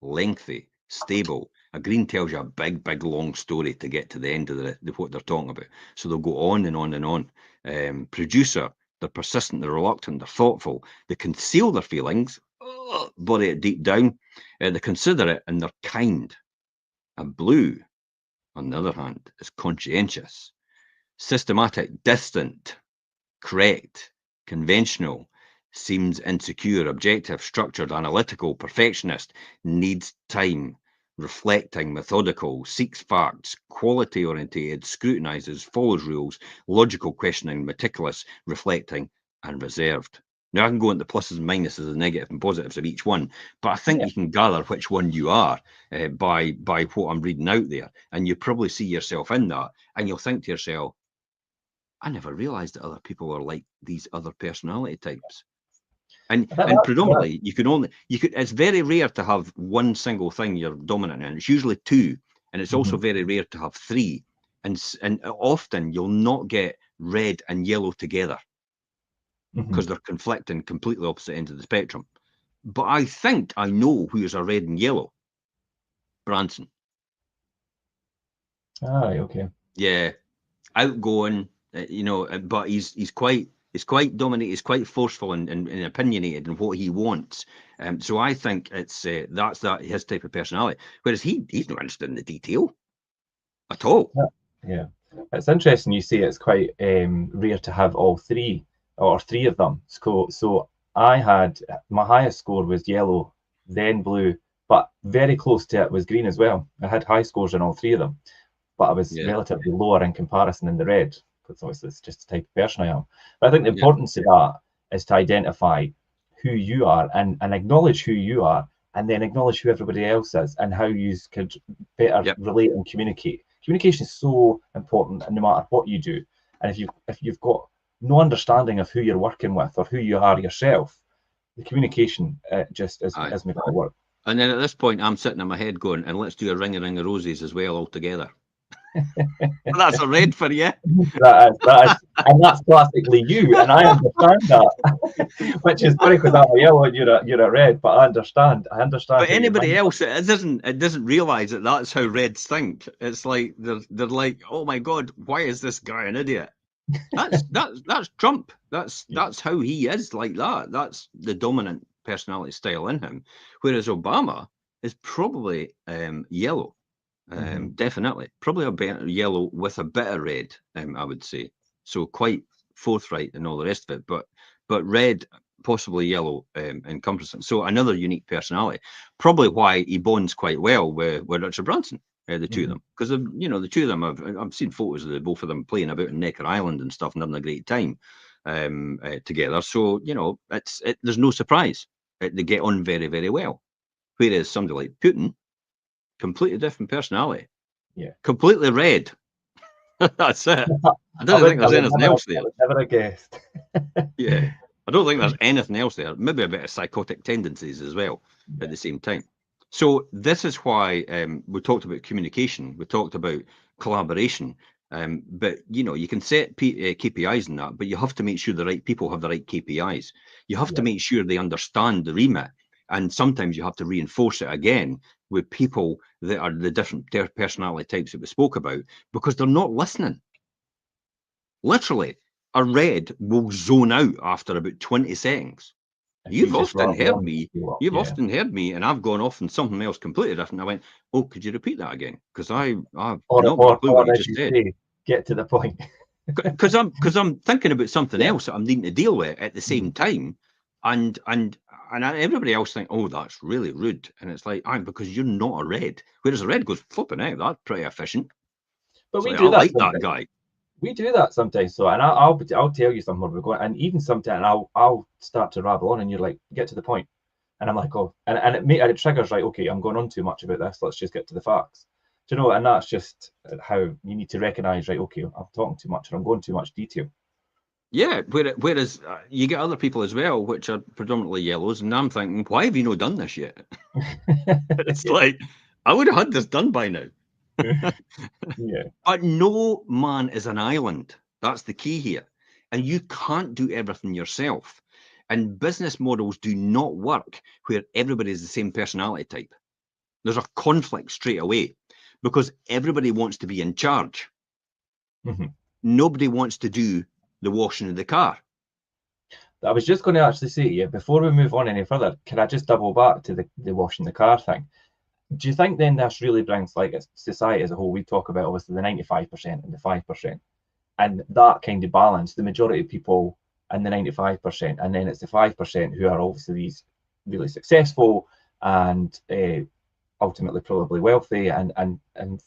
lengthy, stable. A green tells you a big, long story to get to the end of what they're talking about. So they'll go on and on and on. Producer, they're persistent, they're reluctant, they're thoughtful, they conceal their feelings, bury it deep down, they're considerate, and they're kind. And blue on the other hand, is conscientious, systematic, distant, correct, conventional, seems insecure, objective, structured, analytical, perfectionist, needs time, reflecting, methodical, seeks facts, quality orientated, scrutinizes, follows rules, logical, questioning, meticulous, reflecting, and reserved. Now, I can go into pluses and minuses, the negative and positives of each one, but I think you can gather which one you are by what I'm reading out there. And you probably see yourself in that, and you'll think to yourself, I never realized that other people are like these other personality types. And predominantly, it's very rare to have one single thing you're dominant in. It's usually two, and it's also very rare to have three. And often you'll not get red and yellow together because they're conflicting, completely opposite ends of the spectrum. But I think I know who's a red and yellow. Branson.
Okay.
Yeah, outgoing, but he's quite dominant. He's quite forceful and opinionated in what he wants. So I think it's that's his type of personality. Whereas he's not interested in the detail at all.
Yeah, it's interesting you say it's quite rare to have all three or three of them. So I had my highest score was yellow, then blue, but very close to it was green as well. I had high scores in all three of them, but I was relatively lower in comparison in the red, because obviously it's just the type of person I am. But I think the importance of that is to identify who you are and acknowledge who you are, and then acknowledge who everybody else is and how you could better relate and communicate. Communication is so important, and no matter what you do, and if you've got no understanding of who you're working with or who you are yourself, the communication just isn't going to work.
And then at this point, I'm sitting in my head going, and let's do a ring of roses as well altogether. That's a red for you.
That is, and that's classically you, and I understand that. Which is funny because I'm a yellow and you're a red, but I understand.
But anybody else, it doesn't realise that that's how reds think. It's like they're like, oh my god, why is this guy an idiot? That's Trump. That's how he is like that. That's the dominant personality style in him. Whereas Obama is probably yellow. Definitely, probably a bit yellow with a bit of red. I would say so, quite forthright and all the rest of it. But red, possibly yellow, encompassing. So another unique personality. Probably why he bonds quite well with Richard Branson, the two of them, because the two of them. I've seen photos of the both of them playing about in Necker Island and stuff, and having a great time together. So there's no surprise they get on very, very well. Whereas somebody like Putin, completely different personality.
Yeah.
Completely red. That's it. I don't think there's anything else there.
Never have guessed.
Yeah. I don't think there's anything else there. Maybe a bit of psychotic tendencies as well at the same time. So this is why we talked about communication. We talked about collaboration. But you can set KPIs in that, but you have to make sure the right people have the right KPIs. You have to make sure they understand the remit. And sometimes you have to reinforce it again with people that are the different personality types that we spoke about, because they're not listening. Literally, a red will zone out after about 20 seconds. You've often heard me. You've often heard me, and I've gone off on something else completely different. I went, "Oh, could you repeat that again?" Because I've not got a clue what you just said.
Get to the point.
Because I'm thinking about something else that I'm needing to deal with at the same time, and everybody else think, "Oh, that's really rude," and it's like, because you're not a red. Whereas a red goes, "Flipping out, that's pretty efficient."
But we do that.
I like that guy.
We do that sometimes. So, and I'll tell you something where we're going, and even sometimes I'll start to rabble on, and you're like, get to the point, and I'm like, oh, and it triggers, right? Okay, I'm going on too much about this. Let's just get to the facts. Do you know? And that's just how you need to recognize, right? Okay, I'm talking too much, or I'm going too much detail.
Yeah, whereas you get other people as well, which are predominantly yellows, and I'm thinking, why have you not done this yet? It's like, I would have had this done by now.
Yeah.
But no man is an island. That's the key here. And you can't do everything yourself. And business models do not work where everybody is the same personality type. There's a conflict straight away because everybody wants to be in charge. Nobody wants to do the washing of the car.
I was just going to actually say to you, before we move on any further, can I just double back to the washing the car thing? do you think then this really brings, like, society as a whole, we talk about obviously the 95% and the 5%, and that kind of balance, the majority of people and the 95%, and then it's the 5% who are obviously these really successful and ultimately probably wealthy and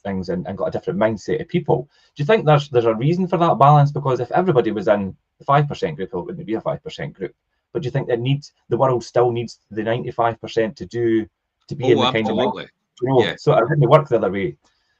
things, and got a different mindset of people. Do you think there's a reason for that balance? Because if everybody was in the 5% group, it wouldn't be a 5% group. But do you think that the world still needs the 95% to be in the kind of,
yeah.
so it wouldn't work the other way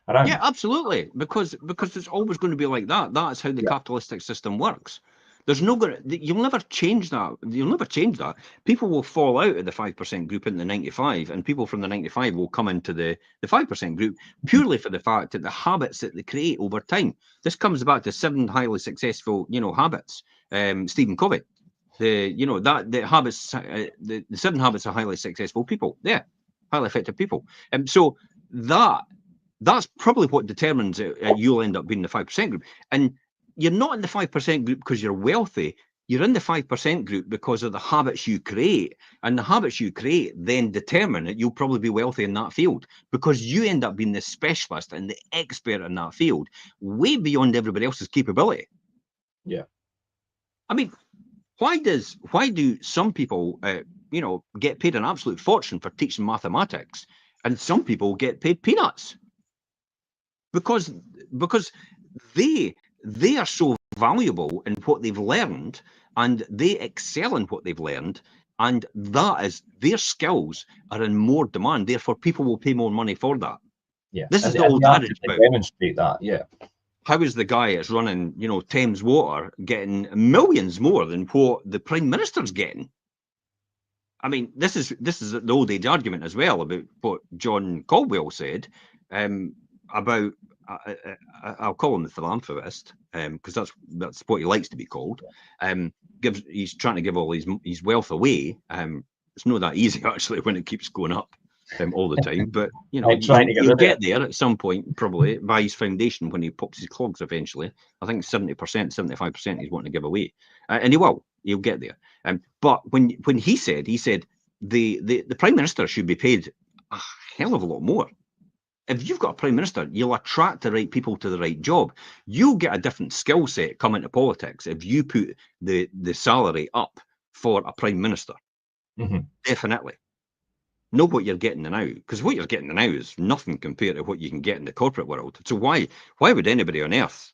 around?
Yeah, absolutely, because it's always going to be like that. That's how the capitalistic system works. There's no going to, you'll never change that. You'll never change that. People will fall out of the 5% group in the 95, and people from the 95 will come into the 5% group purely for the fact that the habits that they create over time. This comes back to 7 highly successful, habits. Stephen Covey, the habits, the 7 habits of highly successful people. Yeah, highly effective people. So that's probably what determines you'll end up being the 5% group. And you're not in the 5% group because you're wealthy. You're in the 5% group because of the habits you create. And the habits you create then determine that you'll probably be wealthy in that field, because you end up being the specialist and the expert in that field, way beyond everybody else's capability.
Yeah.
I mean, why do some people, get paid an absolute fortune for teaching mathematics, and some people get paid peanuts? Because they are so valuable in what they've learned, and they excel in what they've learned, and that is, their skills are in more demand. Therefore, people will pay more money for that.
Yeah,
this is the old adage about
demonstrate that. Yeah.
How is the guy that's running, Thames Water getting millions more than what the Prime Minister's getting? I mean, this is the old age argument as well about what John Caldwell said about. I'll call him the philanthropist because that's what he likes to be called. He's trying to give all his wealth away. It's not that easy actually when it keeps going up all the time. But he'll get there at some point, probably by his foundation when he pops his clogs eventually. I think 70%, 75% he's wanting to give away, and he will. He'll get there. But when he said the Prime Minister should be paid a hell of a lot more. If you've got a Prime Minister, you'll attract the right people to the right job. You'll get a different skill set come into politics if you put the salary up for a Prime Minister.
Mm-hmm.
Definitely. Know what you're getting now, because what you're getting now is nothing compared to what you can get in the corporate world. So why would anybody on earth,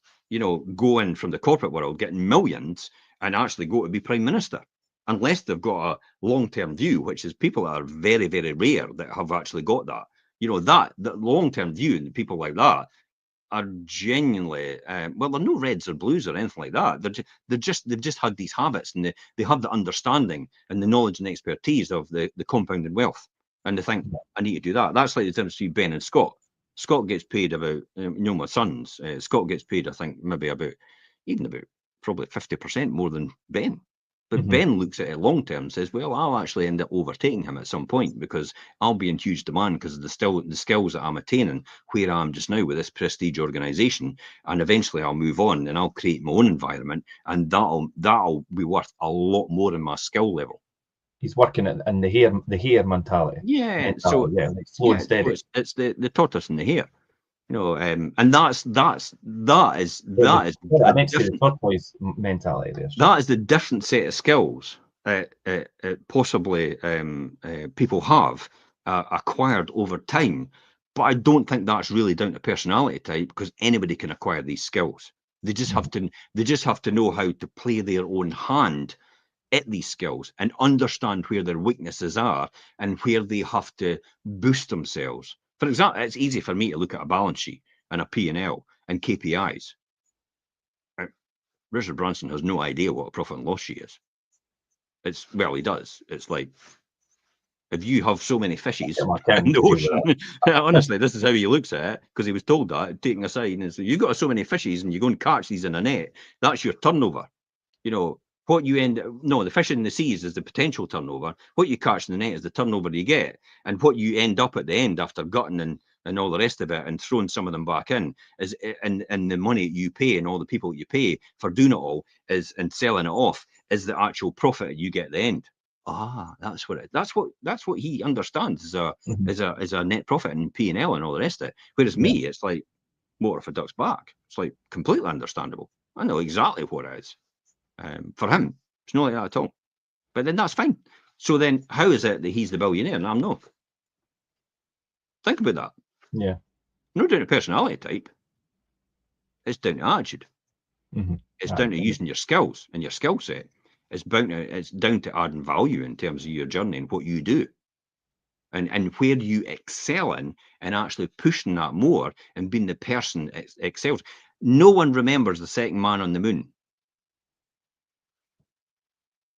go in from the corporate world getting millions and actually go to be Prime Minister? Unless they've got a long-term view, which is people that are very, very rare that have actually got that. That long-term view, and people like that are genuinely, well, they're no reds or blues or anything like that. They've just had these habits, and they have the understanding and the knowledge and expertise of the compounded wealth. And they think, I need to do that. That's like the difference between Ben and Scott. Scott gets paid about, my sons, Scott gets paid, I think, maybe about probably 50% more than Ben. But Ben looks at it long term and says, well, I'll actually end up overtaking him at some point because I'll be in huge demand because of the skills that I'm attaining where I am just now with this prestige organisation. And eventually I'll move on and I'll create my own environment, and that'll be worth a lot more in my skill level.
He's working in the hare mentality.
Yeah, so
like slow and steady.
So it's the tortoise and the hare. And that is
I meant to say the tortoise mentality there.
That is the different set of skills possibly people have acquired over time. But I don't think that's really down to personality type, because anybody can acquire these skills. They just have to know how to play their own hand at these skills and understand where their weaknesses are and where they have to boost themselves. For example, it's easy for me to look at a balance sheet and a P&L and KPIs. Richard Branson has no idea what a profit and loss sheet is. He does. It's like, if you have so many fishes in the ocean, honestly, this is how he looks at it, because he was told that, taking aside, and you've got so many fishes and you go and catch these in a net, that's your turnover. What you the fish in the seas is the potential turnover. What you catch in the net is the turnover you get. And what you end up at the end after gutting and all the rest of it and throwing some of them back in is, and the money you pay and all the people you pay for doing it all is, and selling it off, is the actual profit you get at the end. That's what that's what he understands as a net profit and P&L and all the rest of it. Whereas me, it's like water for ducks back. It's like completely understandable. I know exactly what it is. For him, it's not like that at all. But then that's fine. So then, how is it that he's the billionaire and I'm not? Think about that.
Yeah.
Not down to personality type. It's down to attitude. It's down to using your skills and your skill set. It's down to adding value in terms of your journey and what you do. And where you excel in and actually pushing that more and being the person that excels. No one remembers the second man on the moon.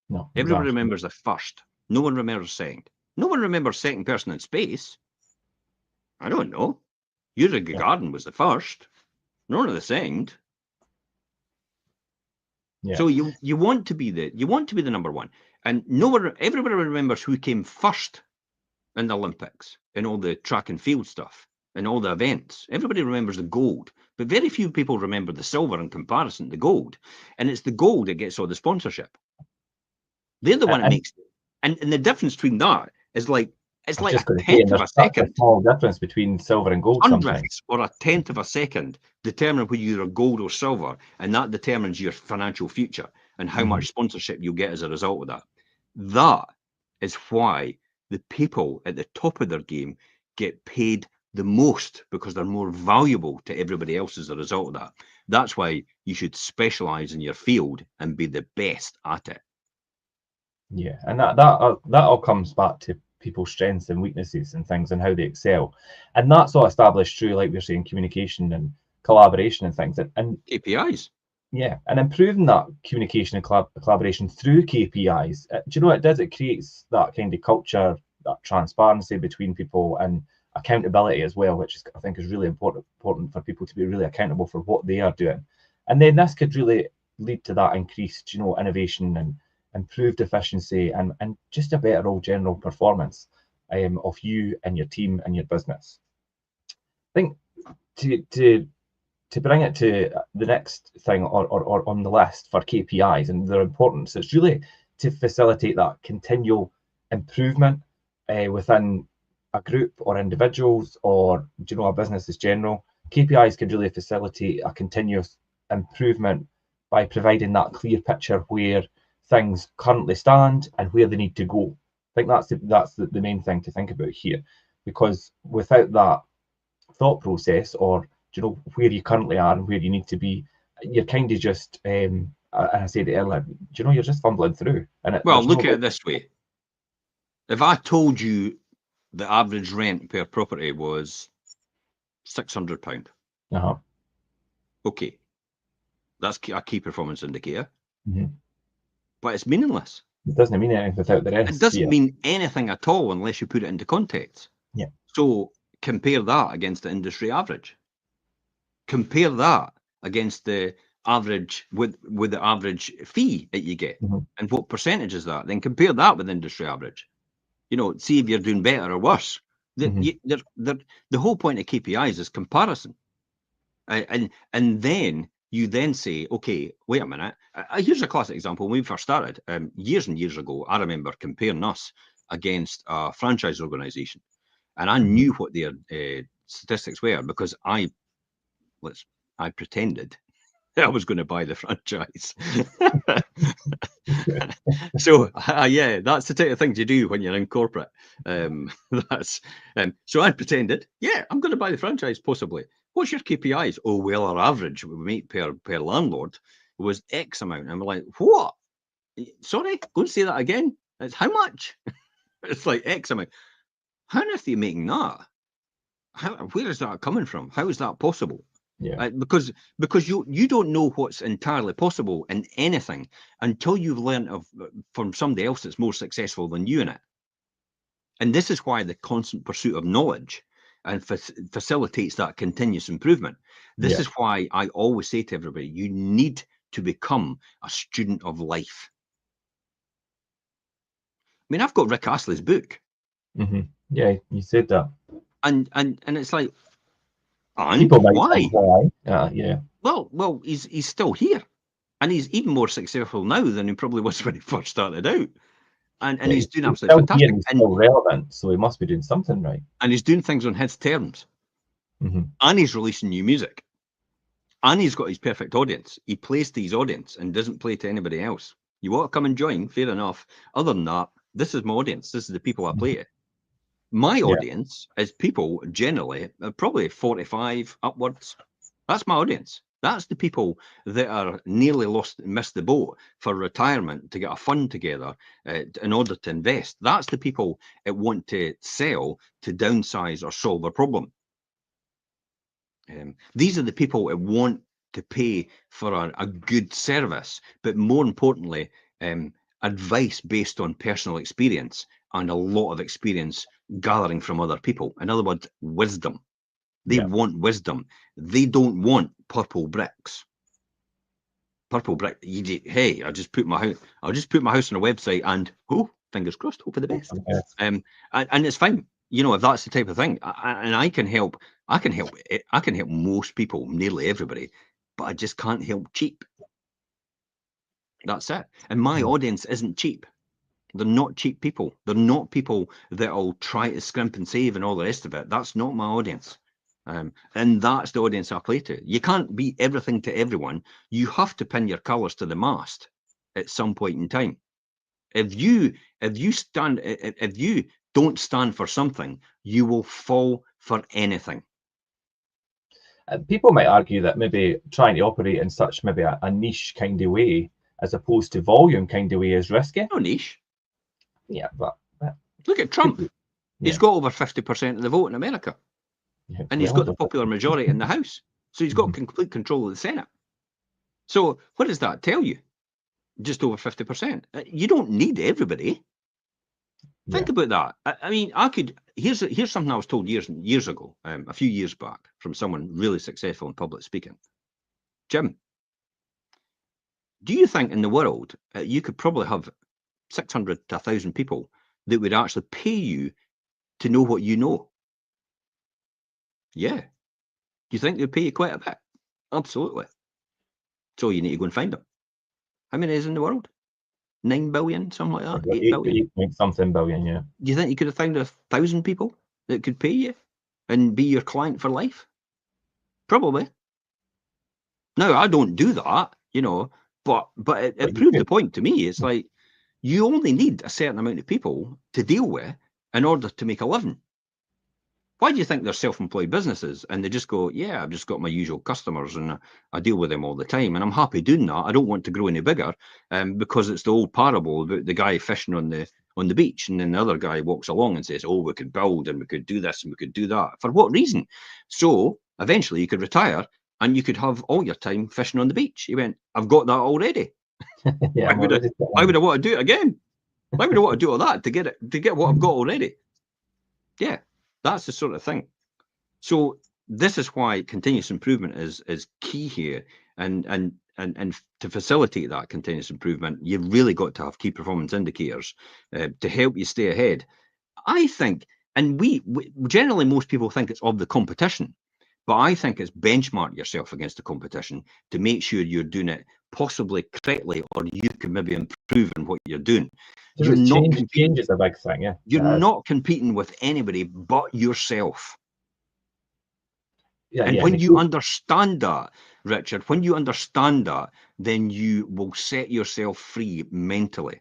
No.
Everybody remembers the first. No one remembers second. No one remembers second person in space. I don't know. Yuri Gagarin was the first. None of the second.
Yeah.
So you want to be the number one. And everybody remembers who came first in the Olympics and all the track and field stuff and all the events. Everybody remembers the gold, but very few people remember the silver in comparison to the gold. And it's the gold that gets all the sponsorship. They're the one that makes it. And the difference between that is like it's like a tenth of a second.
A small difference between silver and gold sometimes.
Or a tenth of a second determine whether you're gold or silver, and that determines your financial future and how much sponsorship you'll get as a result of that. That is why the people at the top of their game get paid the most, because they're more valuable to everybody else as a result of that. That's why you should specialize in your field and be the best at it.
Yeah, and that all comes back to people's strengths and weaknesses and things and how they excel, and that's all established through, like we're saying, communication and collaboration and things, and
KPIs.
Yeah, and improving that communication and collaboration through KPIs. Do you know what it does? It creates that kind of culture, that transparency between people, and accountability as well, which I think is really important for people to be really accountable for what they are doing. And then this could really lead to that increased, innovation and improved efficiency and just a better all general performance of you and your team and your business. I think to bring it to the next thing or on the list for KPIs and their importance, it's really to facilitate that continual improvement within a group or individuals or a business as general. KPIs can really facilitate a continuous improvement by providing that clear picture where things currently stand and where they need to go. I think that's the main thing to think about here, because without that thought process, or where you currently are and where you need to be, you're kind of just and I said it earlier, you're just fumbling through. And
look at it this way: if I told you the average rent per property was £600, okay, that's a key performance indicator, but it's meaningless.
It doesn't mean anything without the rest.
It doesn't mean anything at all unless you put it into context.
Yeah.
So compare that against the industry average. Compare that against the average with the average fee that you get, and what percentage is that? Then compare that with the industry average. See if you're doing better or worse. The whole point of KPIs is comparison, and then you then say, okay, wait a minute. Here's a classic example. When we first started years and years ago, I remember comparing us against a franchise organization, and I knew what their statistics were because I pretended I was going to buy the franchise. So yeah, that's the type of thing you do when you're in corporate. So I pretended, yeah, I'm going to buy the franchise possibly. What's your KPIs? Oh, well, our average we make per landlord was X amount. And we're like, what? Sorry, go and say that again. It's how much? It's like X amount. How on earth are you making that? Where is that coming from? How is that possible?
Yeah.
Because you don't know what's entirely possible in anything until you've learned from somebody else that's more successful than you in it. And this is why the constant pursuit of knowledge and facilitates that continuous improvement. This is why I always say to everybody, you need to become a student of life. I mean, I've got Rick Astley's book.
Yeah, you said that.
And it's like, and
people might
why?
think why? Yeah.
Well, he's still here, and he's even more successful now than he probably was when he first started out. and he's doing
He's
absolutely
still here
fantastic.
and he's still relevant, so he must be doing something right.
And he's doing things on his terms.
Mm-hmm.
And he's releasing new music. And he's got his perfect audience. He plays to his audience and doesn't play to anybody else. You want to come and join? Fair enough. Other than that, this is my audience. This is the people I play to. My audience is people generally, probably 45 upwards. That's my audience. That's the people that are nearly missed the boat for retirement to get a fund together in order to invest. That's the people that want to sell to downsize or solve a problem. These are the people that want to pay for a good service, but more importantly, advice based on personal experience and a lot of experience gathering from other people. In other words, wisdom. They want wisdom. They don't want purple bricks. Purple brick. Hey, I'll just put my house on a website and fingers crossed, hope for the best. And it's fine. You know, if that's the type of thing, and I can help most people, nearly everybody, but I just can't help cheap. That's it. And my audience isn't cheap. They're not cheap people. They're not people that'll try to scrimp and save and all the rest of it. That's not my audience. And that's the audience I play to. You can't be everything to everyone. You have to pin your colours to the mast at some point in time. If you don't stand for something, you will fall for anything.
People might argue that maybe trying to operate in such maybe a niche kind of way, as opposed to volume kind of way, is risky.
No niche.
Yeah, but
look at Trump. He's got over 50% of the vote in America. And he's got the popular majority in the House. So he's got complete control of the Senate. So what does that tell you? Just over 50%. You don't need everybody. Think about that. I mean, here's something I was told years ago, a few years back, from someone really successful in public speaking. Jim, do you think in the world you could probably have 600 to 1,000 people that would actually pay you to know what you know? Yeah. Do you think they'd pay you quite a bit? Absolutely. So you need to go and find them. How many is in the world? 9 billion, something like that. 8 billion.
8 point something billion, yeah.
Do you think you could have found 1,000 people that could pay you and be your client for life? Probably. Now, I don't do that, you know, but it proved the point to me. It's like you only need a certain amount of people to deal with in order to make a living. Why do you think they're self-employed businesses and they just go, yeah, I've just got my usual customers and I deal with them all the time and I'm happy doing that. I don't want to grow any bigger, because it's the old parable about the guy fishing on the beach, and then the other guy walks along and says, oh, we could build and we could do this and we could do that. For what reason? So eventually you could retire and you could have all your time fishing on the beach. He went, I've got that already. Why would I want to do it again? Why would I want to do all that to get what I've got already? Yeah. That's the sort of thing. So this is why continuous improvement is key here, and to facilitate that continuous improvement, you've really got to have key performance indicators to help you stay ahead. I think, and we generally most people think it's of the competition, but I think it's benchmark yourself against the competition to make sure you're doing it possibly correctly, or you can maybe improve in what you're doing.
You're not change is a big thing, yeah.
You're not competing with anybody but yourself. Yeah, and when you understand that, Richard, when you understand that, then you will set yourself free mentally.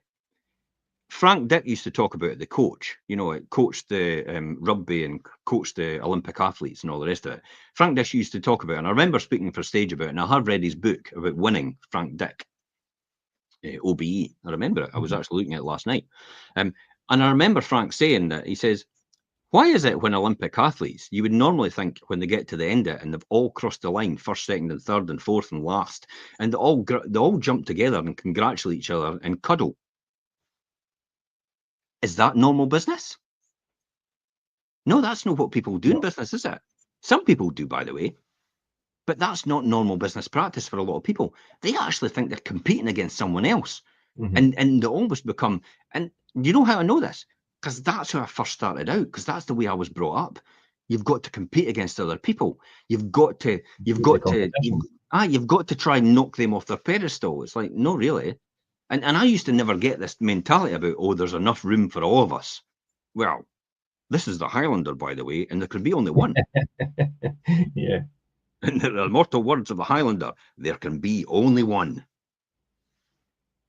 Frank Dick used to talk about the coach, you know, coached the rugby and coached the Olympic athletes and all the rest of it. Frank Dick used to talk about it, and I remember speaking for stage about it, and I have read his book about winning, Frank Dick. OBE. I remember it. I was actually looking at it last night. And I remember Frank saying that, he says, why is it when Olympic athletes, you would normally think when they get to the end of it and they've all crossed the line, first, second and third and fourth and last, and they all jump together and congratulate each other and cuddle. Is that normal business? No, that's not what people do in business, is it? Some people do, by the way. But that's not normal business practice for a lot of people. They actually think they're competing against someone else. And they almost become, and you know how I know this? Because that's how I first started out, because that's the way I was brought up. You've got to compete against other people. You've got to try and knock them off their pedestal. It's like, no, really. And I used to never get this mentality about, oh, there's enough room for all of us. Well, this is the Highlander, by the way, and there could be only one.
Yeah.
In the immortal words of the Highlander, there can be only one.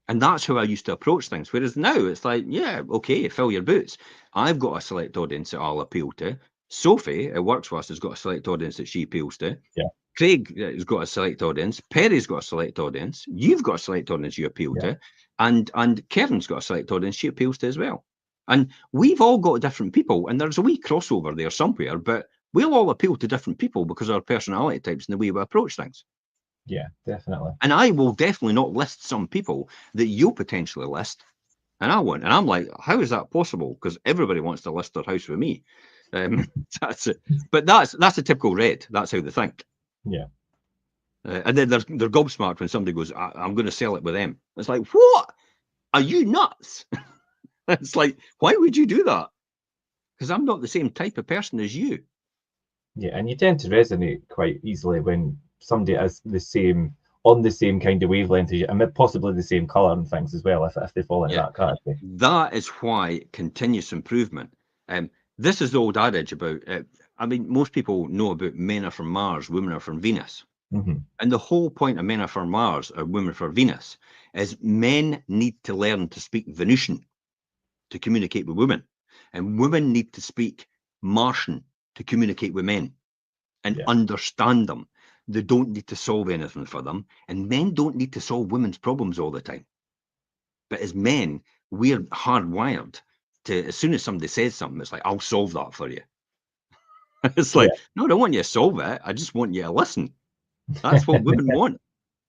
And that's how I used to approach things. Whereas now it's like, yeah, okay, fill your boots. I've got a select audience that I'll appeal to. Sophie, who works for us, has got a select audience that she appeals to.
Yeah.
Craig has got a select audience. Perry's got a select audience. You've got a select audience you appeal to. And Karen's got a select audience she appeals to as well. And we've all got different people, and there's a wee crossover there somewhere, but we'll all appeal to different people because of our personality types and the way we approach things.
Yeah, definitely.
And I will definitely not list some people that you'll potentially list, and I won't. And I'm like, how is that possible? Because everybody wants to list their house with me. That's it. But that's a typical red. That's how they think.
Yeah.
And then they're gobsmacked when somebody goes, I'm going to sell it with them. It's like, what? Are you nuts? It's like, why would you do that? Because I'm not the same type of person as you.
Yeah, and you tend to resonate quite easily when somebody is on the same kind of wavelength as you, and possibly the same colour and things as well, if they fall into that category.
That is why continuous improvement. This is the old adage about, I mean, most people know about men are from Mars, women are from Venus.
Mm-hmm.
And the whole point of men are from Mars or women for Venus is men need to learn to speak Venusian to communicate with women. And women need to speak Martian to communicate with men and understand them. They don't need to solve anything for them. And men don't need to solve women's problems all the time. But as men, we're hardwired to, as soon as somebody says something, it's like, I'll solve that for you. It's like, no, I don't want you to solve it. I just want you to listen. That's what women want.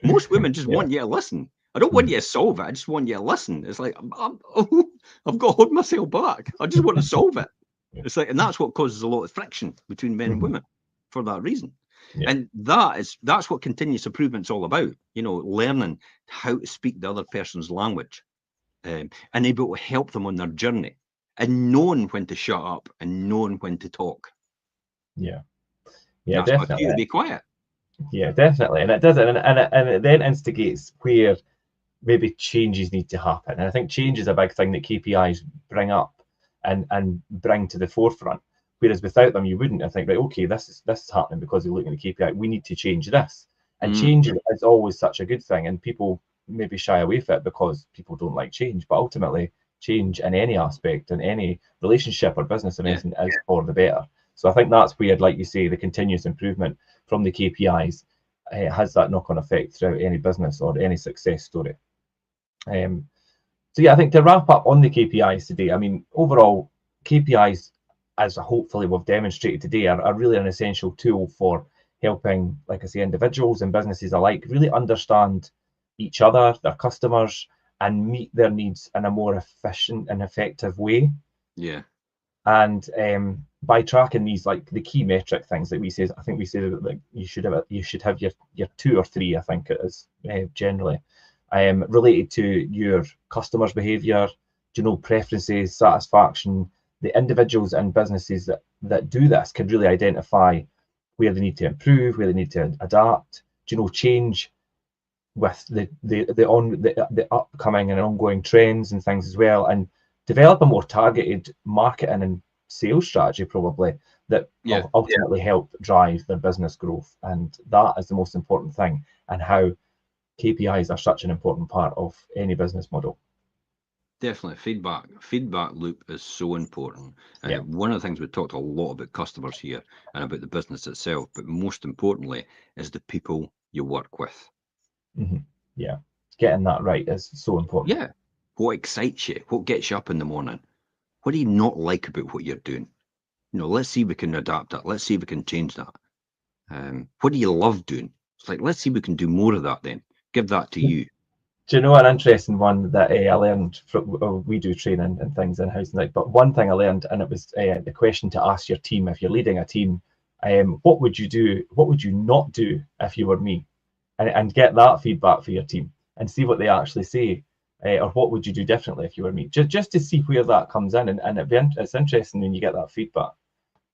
Most women just want you to listen. I don't want you to solve it. I just want you to listen. It's like, I've got to hold myself back. I just want to solve it. It's like, and that's what causes a lot of friction between men and women for that reason. And that's what continuous improvement's all about. You know, learning how to speak the other person's language, and able to help them on their journey, and knowing when to shut up and knowing when to talk.
Yeah,
that's
definitely.
My cue to be quiet.
Yeah, definitely, and it does it, and it then instigates where maybe changes need to happen. And I think change is a big thing that KPIs bring up and bring to the forefront. Whereas without them, you wouldn't. I think, right, okay, this is happening because we're looking at the KPI. We need to change this, and change is always such a good thing. And people maybe shy away from it because people don't like change. But ultimately, change in any aspect, in any relationship or business or anything, is for the better. So I think that's where, like you say, the continuous improvement from the KPIs has that knock-on effect throughout any business or any success story. So yeah, I think to wrap up on the KPIs today, I mean, overall, KPIs, as hopefully we've demonstrated today, are really an essential tool for helping, like I say, individuals and businesses alike really understand each other, their customers, and meet their needs in a more efficient and effective way.
Yeah.
And by tracking these, like the key metric things that we say, I think we say that like you should have your 2 or 3, I think it is generally, related to your customers' behaviour, preferences, satisfaction. The individuals and businesses that do this can really identify where they need to improve, where they need to adapt, change with the upcoming and ongoing trends and things as well, and develop a more targeted marketing and sales strategy probably that will ultimately help drive their business growth. And that is the most important thing, and how KPIs are such an important part of any business model.
Definitely. Feedback loop is so important. One of the things we talked a lot about customers here and about the business itself, but most importantly is the people you work with.
Yeah, getting that right is so important.
Yeah. What excites you? What gets you up in the morning? What do you not like about what you're doing? Let's see if we can adapt that. Let's see if we can change that. What do you love doing? It's like, let's see if we can do more of that then. Give that to you.
Do you know an interesting one that I learned from, we do training and things in-house, but one thing I learned, and it was the question to ask your team, if you're leading a team, what would you do? What would you not do if you were me? And get that feedback for your team and see what they actually say, or what would you do differently if you were me? Just to see where that comes in, and it's interesting when you get that feedback,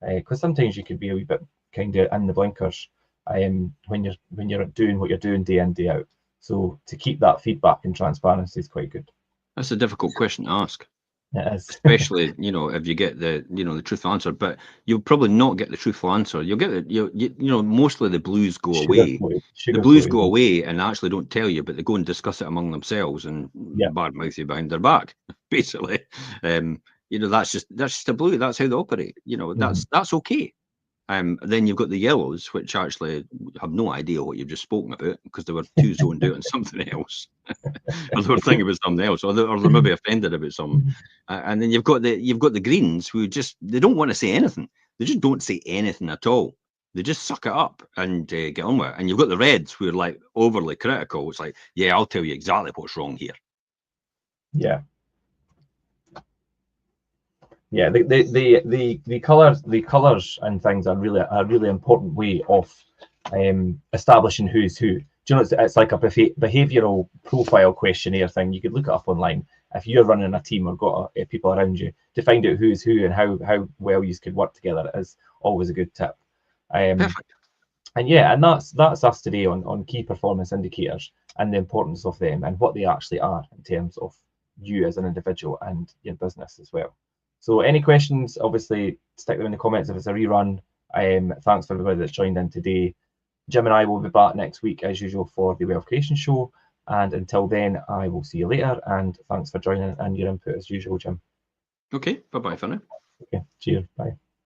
because sometimes you could be a wee bit kind of in the blinkers when you're doing what you're doing day in, day out. So to keep that feedback and transparency is quite good.
That's a difficult question to ask.
It is.
Especially, if you get the truthful answer, but you'll probably not get the truthful answer. You'll get mostly the blues go away. The blues go away and actually don't tell you, but they go and discuss it among themselves and badmouth you behind their back, basically. That's just a blue. That's how they operate. That's okay. Then you've got the yellows, which actually have no idea what you've just spoken about because they were too zoned out on something else, or they were thinking about something else, or they're maybe offended about something. And then you've got the greens who they don't want to say anything. They just don't say anything at all. They just suck it up and get on with it. And you've got the reds who are like overly critical. It's like, yeah, I'll tell you exactly what's wrong here.
Yeah. Yeah, the colours and things are really a really important way of establishing who's who. Do you know, it's like a behavioural profile questionnaire thing. You could look it up online if you're running a team or got people around you to find out who's who and how well you could work together. It is always a good tip.
Perfect.
And yeah, and that's us today on key performance indicators and the importance of them and what they actually are in terms of you as an individual and your business as well. So any questions, obviously, stick them in the comments if it's a rerun. Thanks for everybody that's joined in today. Jim and I will be back next week, as usual, for the Wealth Creation Show. And until then, I will see you later. And thanks for joining and your input as usual, Jim.
Okay, bye-bye for now.
Okay, cheers, bye.